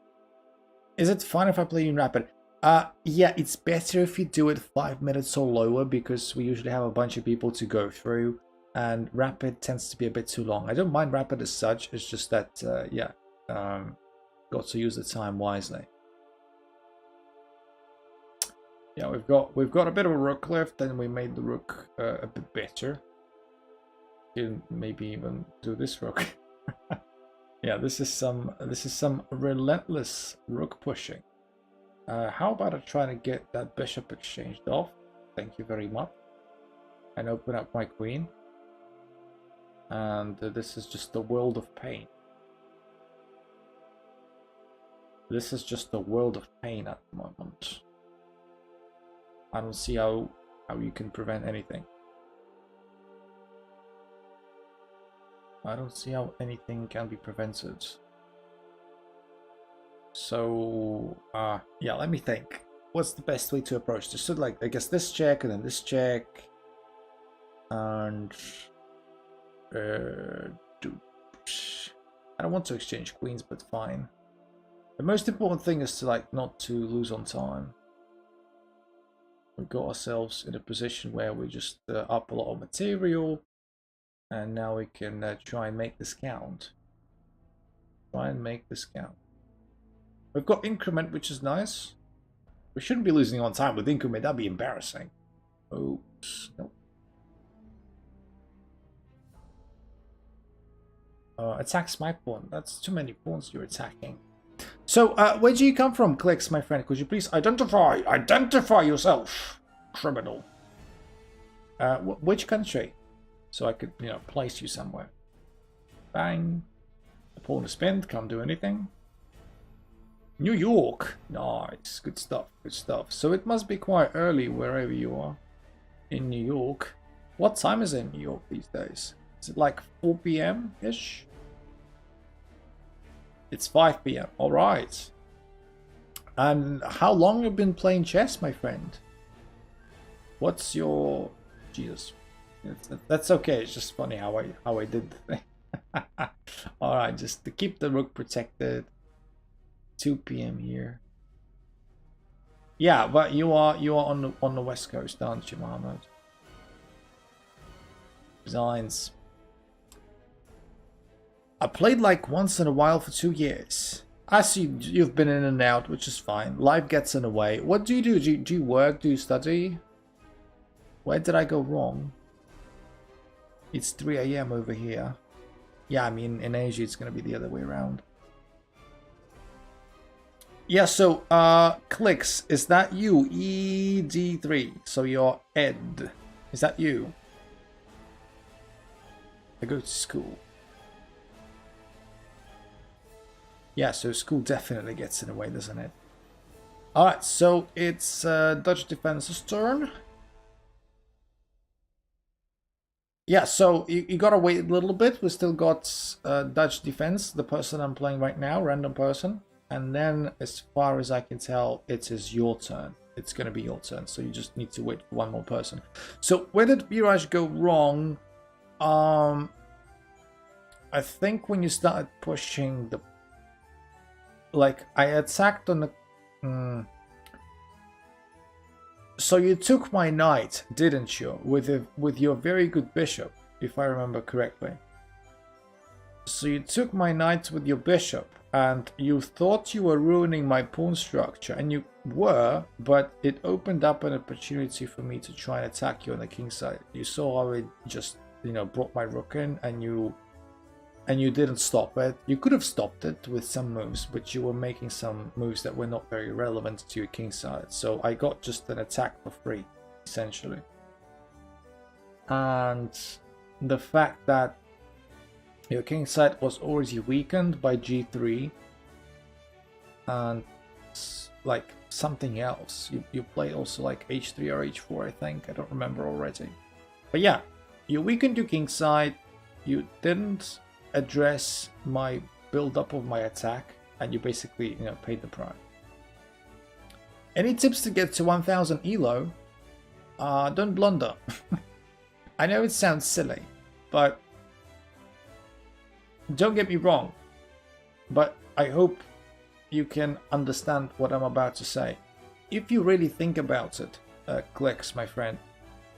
[SPEAKER 1] Is it fine if I play in rapid? Yeah, it's better if you do it 5 minutes or lower, because we usually have a bunch of people to go through, and rapid tends to be a bit too long. I don't mind rapid as such, it's just that, got to use the time wisely. Yeah, we've got a bit of a rook left, and we made the rook a bit better. Can maybe even do this rook. Yeah, this is some relentless rook pushing. How about I try to get that bishop exchanged off? Thank you very much. And open up my queen. And this is just the world of pain. This is just the world of pain at the moment. I don't see how you can prevent anything. I don't see how anything can be prevented. So, yeah, let me think. What's the best way to approach this? So, like, I guess this check and then this check. And... I don't want to exchange queens, but fine. The most important thing is to, like, not to lose on time. We got ourselves in a position where we just up a lot of material, and now we can try and make this count. Try and make this count. We've got increment, which is nice. We shouldn't be losing on time with increment. That'd be embarrassing. Oops. Nope. Attacks my pawn. That's too many pawns you're attacking. So, where do you come from, Clicks, my friend? Could you please identify yourself, criminal? Which country? So I could, place you somewhere. Bang. Pawn is pinned, can't do anything. New York, nice, good stuff, good stuff. So it must be quite early wherever you are in New York. What time is it in New York these days? Is it like 4 p.m.-ish? It's 5 p.m. All right. And how long have you been playing chess, my friend? What's your... Jesus. That's okay. It's just funny how I did the thing. All right, just to keep the rook protected. 2 p.m. here. Yeah, but you are on the West Coast, aren't you, Mohammed? Designs. I played like once in a while for 2 years. I see you've been in and out, which is fine. Life gets in the way. What do you do? Do you work? Do you study? Where did I go wrong? It's 3 a.m. over here. Yeah, I mean, in Asia, it's going to be the other way around. Yeah, so, Clicks, is that you? ED3. So you're Ed. Is that you? I go to school. Yeah, so school definitely gets in the way, doesn't it? Alright, so it's Dutch defense's turn. Yeah, so you gotta wait a little bit. We still got Dutch defense, the person I'm playing right now, random person. And then, as far as I can tell, it is your turn. It's gonna be your turn, so you just need to wait for one more person. So, where did Biraj go wrong? I think when you started pushing the... Like, I attacked on the... So you took my knight, didn't you? With your very good bishop, if I remember correctly. So you took my knight with your bishop, and you thought you were ruining my pawn structure, and you were, but it opened up an opportunity for me to try and attack you on the king side. You saw how it just, you know, brought my rook in, and you didn't stop it. You could have stopped it with some moves, but you were making some moves that were not very relevant to your king side. So I got just an attack for free, essentially. And the fact that your king side was already weakened by g3 and like something else. You played also like h3 or h4, I think. I don't remember already. But yeah, you weakened your king side. You didn't address my build-up of my attack, and you basically, you know, paid the price. Any tips to get to 1000 elo? Don't blunder. I know it sounds silly, but don't get me wrong, but I hope you can understand what I'm about to say. If you really think about it, Clicks, my friend,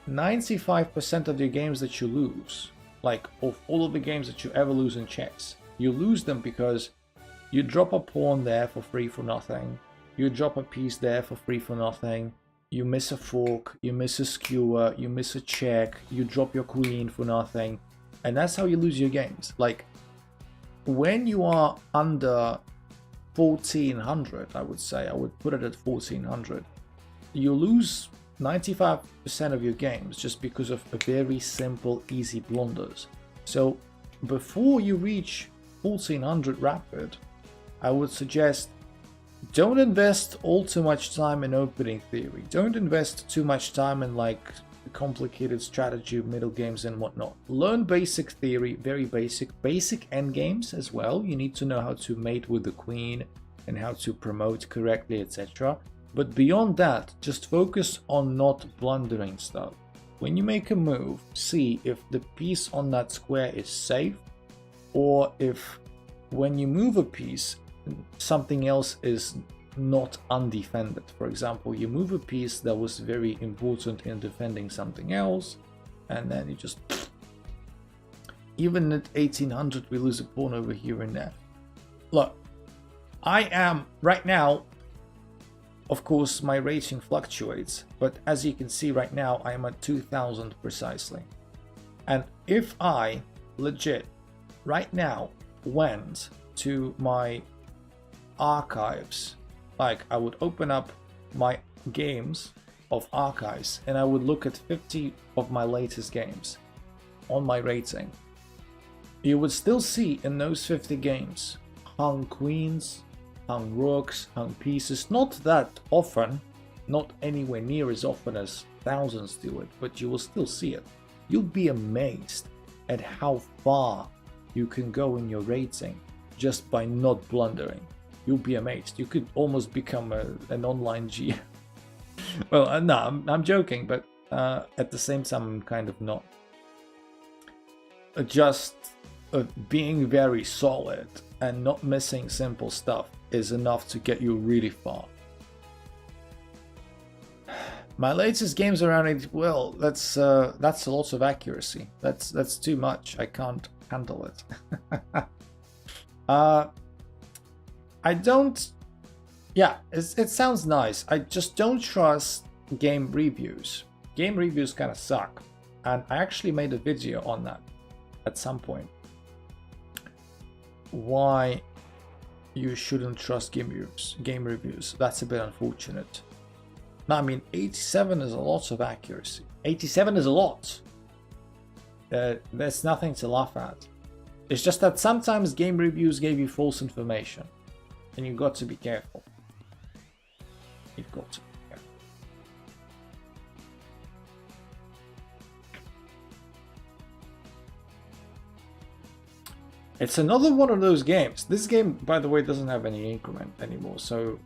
[SPEAKER 1] 95% of the games that you lose, like of all of the games that you ever lose in chess, you lose them because you drop a pawn there for free for nothing, you drop a piece there for free for nothing, you miss a fork, you miss a skewer, you miss a check, you drop your queen for nothing, and that's how you lose your games. Like, when you are under 1400, I would say, I would put it at 1400, you lose 95% of your games just because of a very simple, easy blunders. So before you reach 1400 rapid, I would suggest don't invest all too much time in opening theory. Don't invest too much time in like complicated strategy, middle games and whatnot. Learn basic theory, very basic endgames as well. You need to know how to mate with the queen and how to promote correctly, etc. But beyond that, just focus on not blundering stuff. When you make a move, see if the piece on that square is safe, or if when you move a piece, something else is not undefended. For example, you move a piece that was very important in defending something else, and then you just... Even at 1800 we lose a pawn over here and there. Look, I am right now, of course my rating fluctuates, but as you can see right now I am at 2000 precisely. And if I legit right now went to my archives, like I would open up my games of archives and I would look at 50 of my latest games on my rating, you would still see in those 50 games hung queens, hung rooks, hung pieces. Not that often, not anywhere near as often as thousands do it, but you will still see it. You'll be amazed at how far you can go in your rating just by not blundering. You'll be amazed. You could almost become an online G. Well, no, I'm joking, but at the same time, I'm kind of not. Just being very solid and not missing simple stuff is enough to get you really far. My latest game's around 80. Well, that's a lot of accuracy. That's too much. I can't handle it. I don't. Yeah, it sounds nice. I just don't trust game reviews. Game reviews kind of suck, and I actually made a video on that at some point. Why you shouldn't trust game reviews. That's a bit unfortunate. No, I mean 87 is a lot of accuracy. 87 is a lot. There's nothing to laugh at. It's just that sometimes game reviews gave you false information, and you've got to be careful. You've got to be careful. It's another one of those games. This game, by the way, doesn't have any increment anymore, so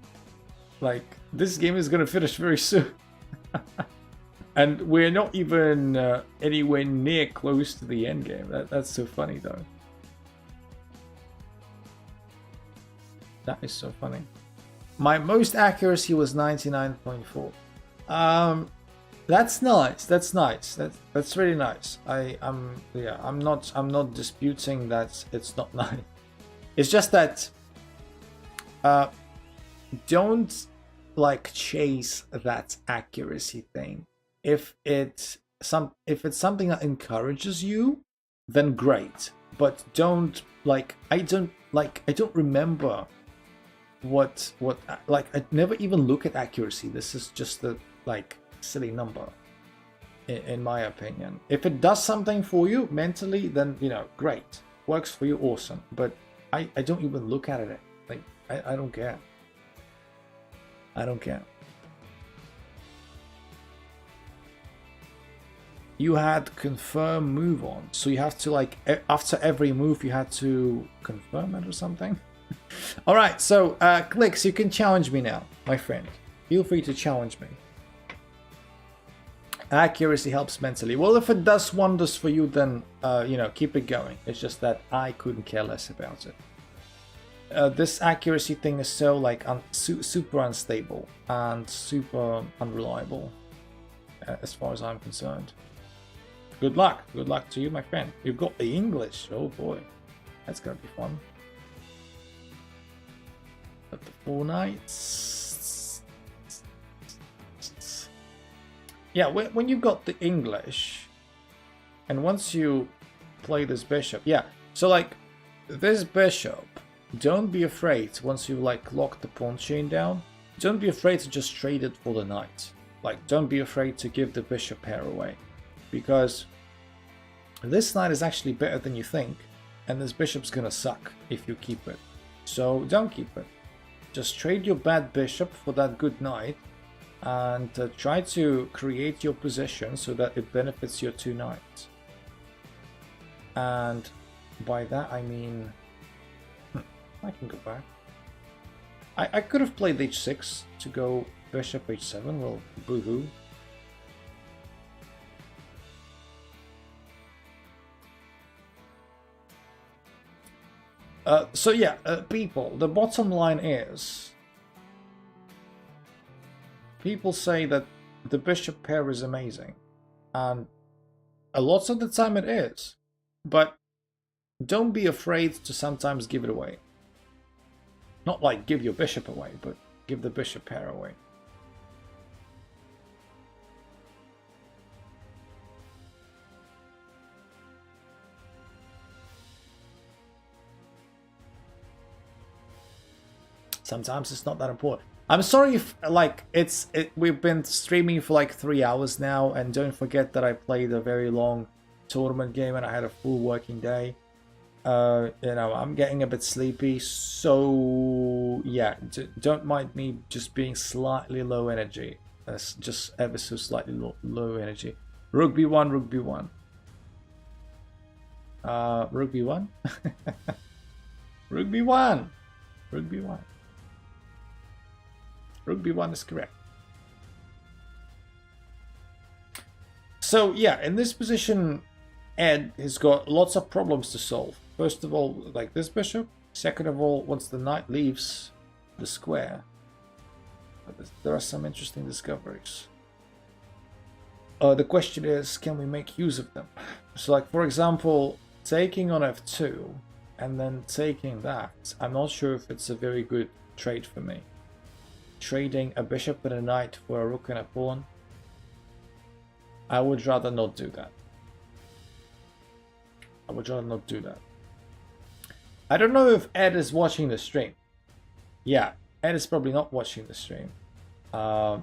[SPEAKER 1] like this game is gonna finish very soon. And we're not even anywhere near close to the end game. That's so funny though. That is so funny. My most accuracy was 99.4. That's nice. That's nice. That's really nice. I'm not disputing that it's not nice. It's just that don't like chase that accuracy thing. If it's something that encourages you, then great. But don't like I don't remember what like I never even look at accuracy. This is just a like silly number in my opinion. If it does something for you mentally, then you know, great. Works for you, awesome. But I don't even look at it. Like I don't care. I don't care. You had confirm move on, so you have to like after every move you had to confirm it or something. All right, so Clicks, you can challenge me now, my friend. Feel free to challenge me. Accuracy helps mentally. Well, if it does wonders for you, then you know, keep it going. It's just that I couldn't care less about it. This accuracy thing is so like super unstable and super unreliable, as far as I'm concerned. Good luck to you, my friend. You've got the English. Oh boy, that's gonna be fun. But the 4 knights. Yeah, when you got the English, and once you play this bishop, yeah. So like this bishop, don't be afraid once you like lock the pawn chain down. Don't be afraid to just trade it for the knight. Like don't be afraid to give the bishop pair away, because this knight is actually better than you think, and this bishop's gonna suck if you keep it. So don't keep it. Just trade your bad bishop for that good knight, and try to create your position so that it benefits your 2 knights. And by that I mean, I can go back. I could have played h6 to go bishop h7. Well, boo-hoo. So yeah, people, the bottom line is, people say that the bishop pair is amazing, and a lot of the time it is, but don't be afraid to sometimes give it away. Not like give your bishop away, but give the bishop pair away. Sometimes it's not that important. I'm sorry if like we've been streaming for like 3 hours now, and don't forget that I played a very long tournament game and I had a full working day. You know, I'm getting a bit sleepy, so yeah, don't mind me just being slightly low energy. That's just ever so slightly low energy. Rook b1, rook b1. Rook b1. Rook b1. Rook b1. Rook b1 is correct. So yeah, in this position, Ed has got lots of problems to solve. First of all, like this bishop. Second of all, once the knight leaves the square, there are some interesting discoveries. The question is, can we make use of them? So like, for example, taking on f2 and then taking that, I'm not sure if it's a very good trade for me. Trading a bishop and a knight for a rook and a pawn, I would rather not do that. I would rather not do that. I don't know if Ed is watching the stream. Yeah, Ed is probably not watching the stream. I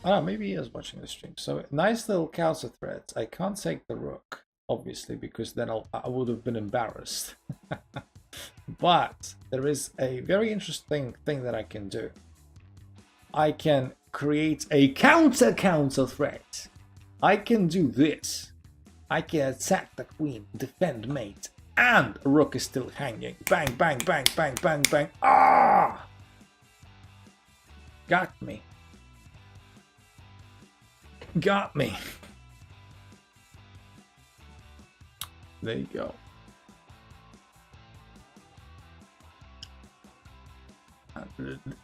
[SPEAKER 1] don't know, maybe he is watching the stream. So nice little counter threat. I can't take the rook, obviously, because then I would have been embarrassed. But there is a very interesting thing that I can do. I can create a counter threat. I can do this. I can attack the queen, defend mate, and a rook is still hanging. Bang, bang, bang, bang, bang, bang. Ah! Got me. Got me. There you go.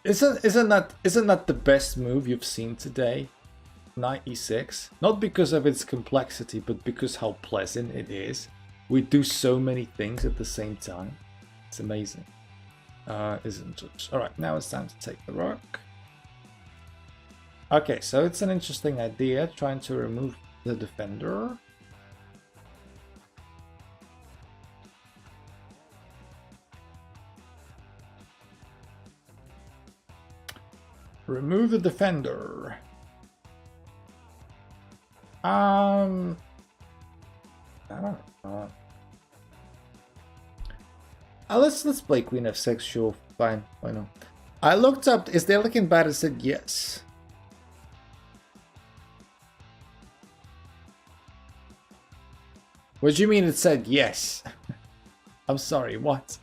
[SPEAKER 1] Isn't that the best move you've seen today? Knight e6, not because of its complexity, but because how pleasant it is. We do so many things at the same time. It's amazing, isn't it? All right, now it's time to take the rook. Okay, so it's an interesting idea, trying to remove the defender. Remove the defender. I don't know. Let's play Queen f6. Sure, fine. Why not? I looked up. Is there looking bad? It said yes. What do you mean it said yes? I'm sorry. What?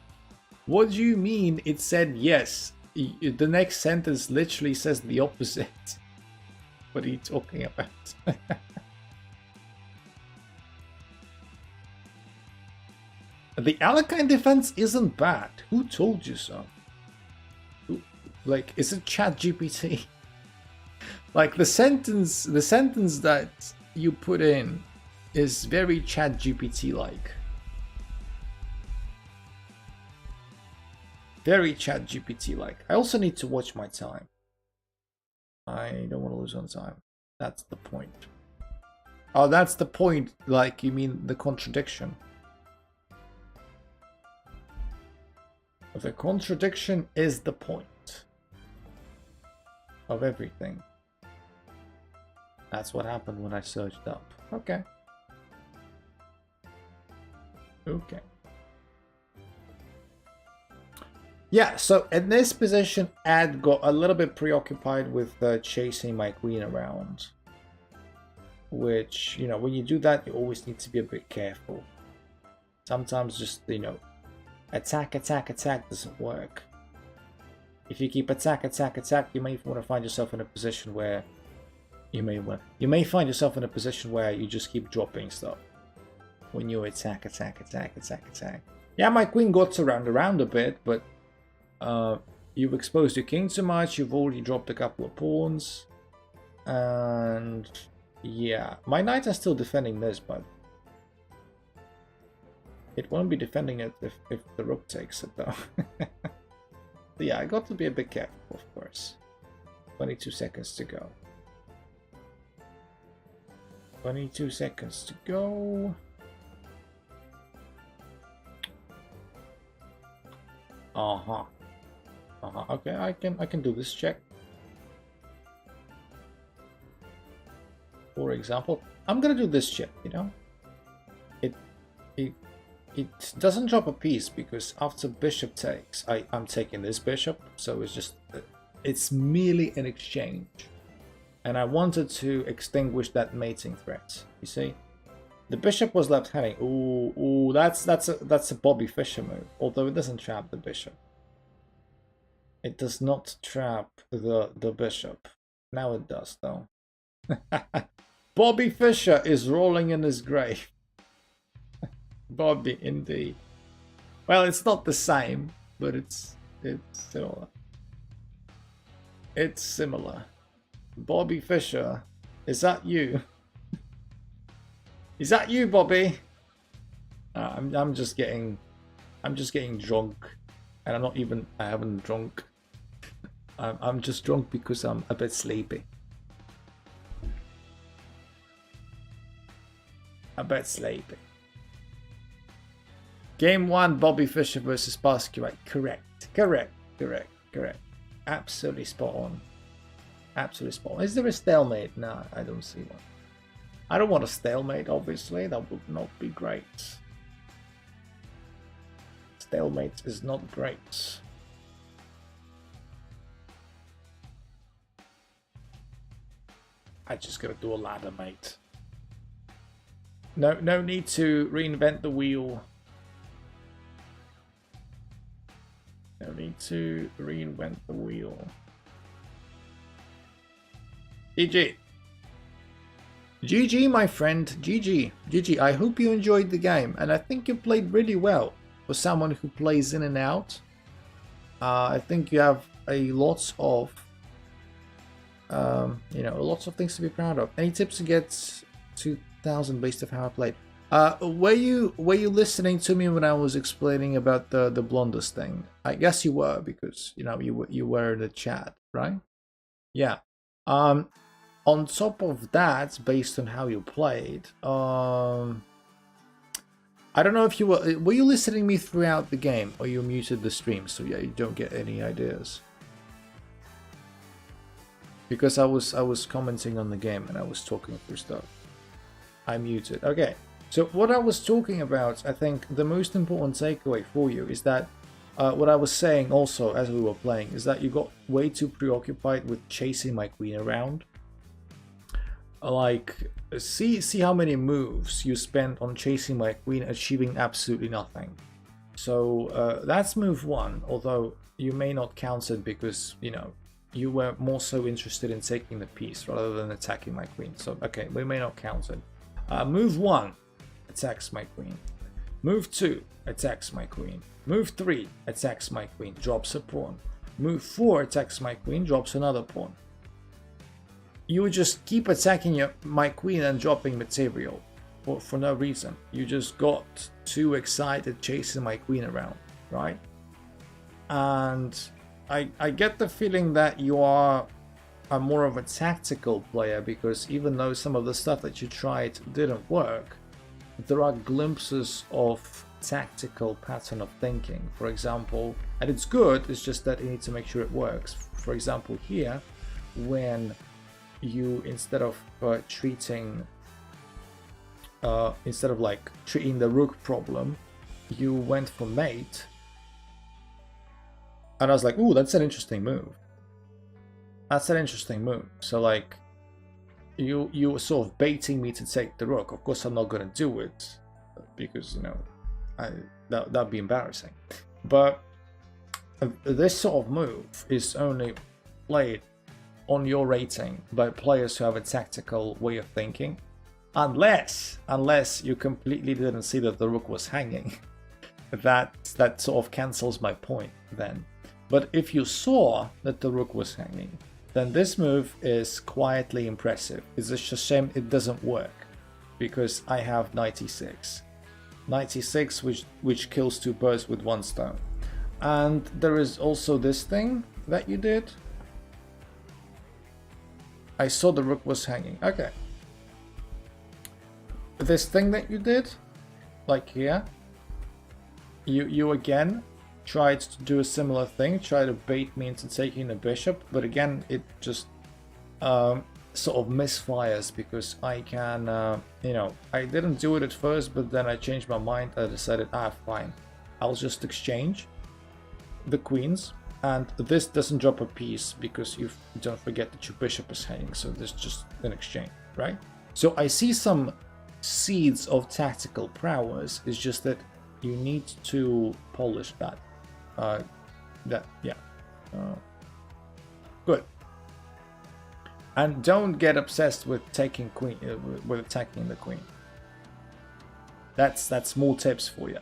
[SPEAKER 1] What do you mean it said yes? The next sentence literally says the opposite. What are you talking about? The Alekhine defense isn't bad. Who told you so? Like, is it ChatGPT? Like the sentence that you put in is very ChatGPT-like. Very ChatGPT-like. I also need to watch my time. I don't want to lose on time. That's the point. Oh, that's the point. Like, you mean the contradiction? The contradiction is the point of everything. That's what happened when I searched up. Okay. Okay. Yeah, so in this position, Ed got a little bit preoccupied with chasing my queen around. Which, you know, when you do that, you always need to be a bit careful. Sometimes just, you know, attack doesn't work. If you keep attack, you may want to find yourself in a position where you may find yourself in a position where you just keep dropping stuff. When you attack. Yeah, my queen got around a bit, but you've exposed your king too much, you've already dropped a couple of pawns, and yeah, my knights are still defending this, but it won't be defending it if the rook takes it, though. But yeah, I got to be a bit careful, of course. 22 seconds to go. 22 seconds to go. Okay, I can do this check. For example, I'm gonna do this check, you know? it doesn't drop a piece because after bishop takes, I'm taking this bishop, so it's just, it's merely an exchange. And I wanted to extinguish that mating threat, you see? The bishop was left hanging. Ooh, that's a Bobby Fischer move, although it doesn't trap the bishop. It does not trap the bishop. Now it does, though. Bobby Fischer is rolling in his grave. Bobby, indeed. Well, it's not the same, but it's similar. It's similar. Bobby Fischer, is that you? Is that you, Bobby? I'm just getting drunk, and I haven't drunk. I'm just drunk because I'm a bit sleepy. A bit sleepy. Game 1, Bobby Fischer versus Basquiat. Correct. Absolutely spot on. Absolutely spot on. Is there a stalemate? No, I don't see one. I don't want a stalemate, obviously. That would not be great. Stalemate is not great. I just gotta do a ladder, mate. No need to reinvent the wheel. No need to reinvent the wheel. GG. GG, my friend. GG. I hope you enjoyed the game, and I think you played really well for someone who plays in and out. I think you have a lot of, lots of things to be proud of. Any tips to get 2,000 based off how I played? Were you listening to me when I was explaining about the blunders thing? I guess you were, because you were in the chat, right? Yeah. On top of that, based on how you played, I don't know if you were you listening to me throughout the game, or you muted the stream, so yeah, you don't get any ideas. Because I was commenting on the game and I was talking through stuff. I muted. Okay. So what I was talking about, I think the most important takeaway for you is that what I was saying also as we were playing is that you got way too preoccupied with chasing my queen around. Like, see how many moves you spent on chasing my queen, achieving absolutely nothing. So that's move 1, although you may not count it because, you were more so interested in taking the piece rather than attacking my queen. So, okay, we may not count it. Move 1 attacks my queen. Move 2 attacks my queen. Move 3 attacks my queen, drops a pawn. Move 4 attacks my queen, drops another pawn. You would just keep attacking my queen and dropping material for no reason. You just got too excited chasing my queen around, right? And I get the feeling that you are more of a tactical player, because even though some of the stuff that you tried didn't work, there are glimpses of tactical pattern of thinking. For example, and it's good, it's just that you need to make sure it works. For example, here, when you, instead of treating the rook problem, you went for mate, and I was like, ooh, that's an interesting move. That's an interesting move. So like, you were sort of baiting me to take the rook. Of course, I'm not gonna do it because that'd be embarrassing. But this sort of move is only played on your rating by players who have a tactical way of thinking, unless you completely didn't see that the rook was hanging. that sort of cancels my point then. But if you saw that the rook was hanging, then this move is quietly impressive. It's just a shame it doesn't work, because I have 96, which kills 2 birds with 1 stone. And there is also this thing that you did. I saw the rook was hanging. Okay. This thing that you did, like here, you again tried to do a similar thing, try to bait me into taking the bishop, but again, it just sort of misfires because I can, you know, I didn't do it at first, but then I changed my mind. I decided, fine, I'll just exchange the queens, and this doesn't drop a piece because you don't forget that your bishop is hanging, so there's just an exchange, right? So I see some seeds of tactical prowess. It's just that you need to polish that. Good. And don't get obsessed with taking queen, with attacking the queen. That's more tips for you.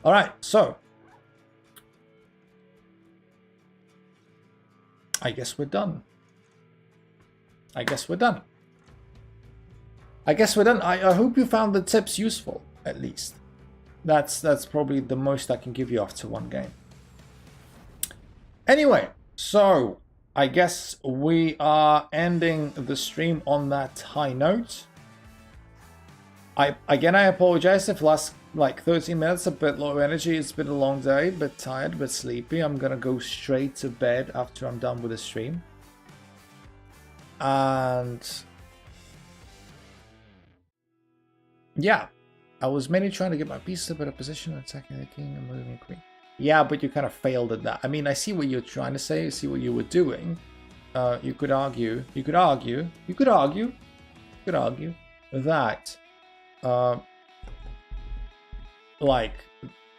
[SPEAKER 1] All right, so I guess we're done. I guess we're done. I hope you found the tips useful, at least. That's probably the most I can give you after one game. Anyway, so I guess we are ending the stream on that high note. I apologize if last like 13 minutes a bit low energy. It's been a long day, a bit tired, a bit sleepy. I'm gonna go straight to bed after I'm done with the stream. And yeah, I was mainly trying to get my piece to a better position, attacking the king and moving the queen. Yeah, but you kind of failed at that. I mean, I see what you're trying to say. I see what you were doing. You could argue that, like,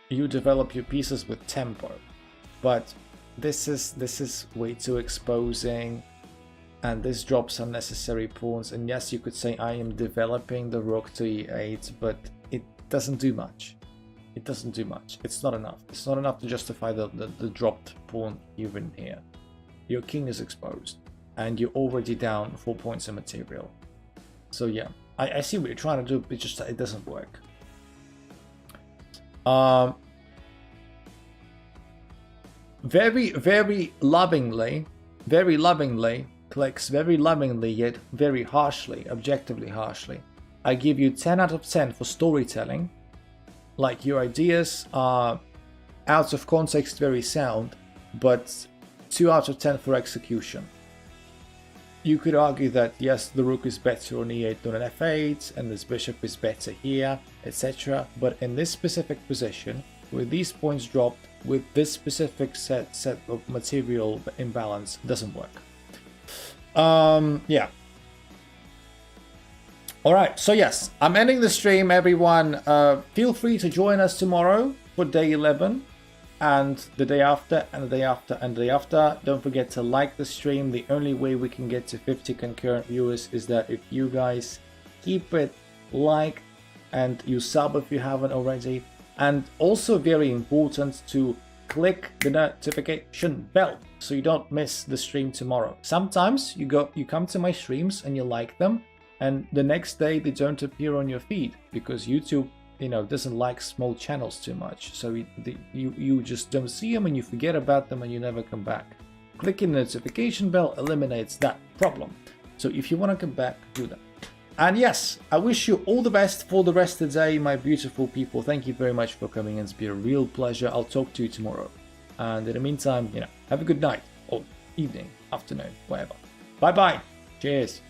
[SPEAKER 1] you develop your pieces with tempo, but this is way too exposing, and this drops unnecessary pawns. And yes, you could say I am developing the rook to e8, but it doesn't do much. It doesn't do much. It's not enough. It's not enough to justify the dropped pawn even here. Your king is exposed, and you're already down 4 points of material. So yeah, I see what you're trying to do, but just it doesn't work. Very lovingly, clicks very lovingly yet very harshly, objectively harshly. I give you 10 out of 10 for storytelling. Like, your ideas are out of context very sound, but 2 out of 10 for execution. You could argue that yes, the rook is better on e8 than on f8, and this bishop is better here, etc. But in this specific position, with these points dropped, with this specific set of material imbalance, doesn't work. Yeah. Alright, so yes, I'm ending the stream, everyone. Feel free to join us tomorrow for day 11, and the day after, and the day after, and the day after. Don't forget to like the stream. The only way we can get to 50 concurrent viewers is that if you guys keep it liked, and you sub if you haven't already. And also very important to click the notification bell so you don't miss the stream tomorrow. Sometimes you come to my streams and you like them, and the next day they don't appear on your feed because YouTube, you know, doesn't like small channels too much. So you just don't see them and you forget about them and you never come back. Clicking the notification bell eliminates that problem. So if you want to come back, do that. And yes, I wish you all the best for the rest of the day, my beautiful people. Thank you very much for coming in. It's been a real pleasure. I'll talk to you tomorrow. And in the meantime, you know, have a good night or evening, afternoon, whatever. Bye-bye. Cheers.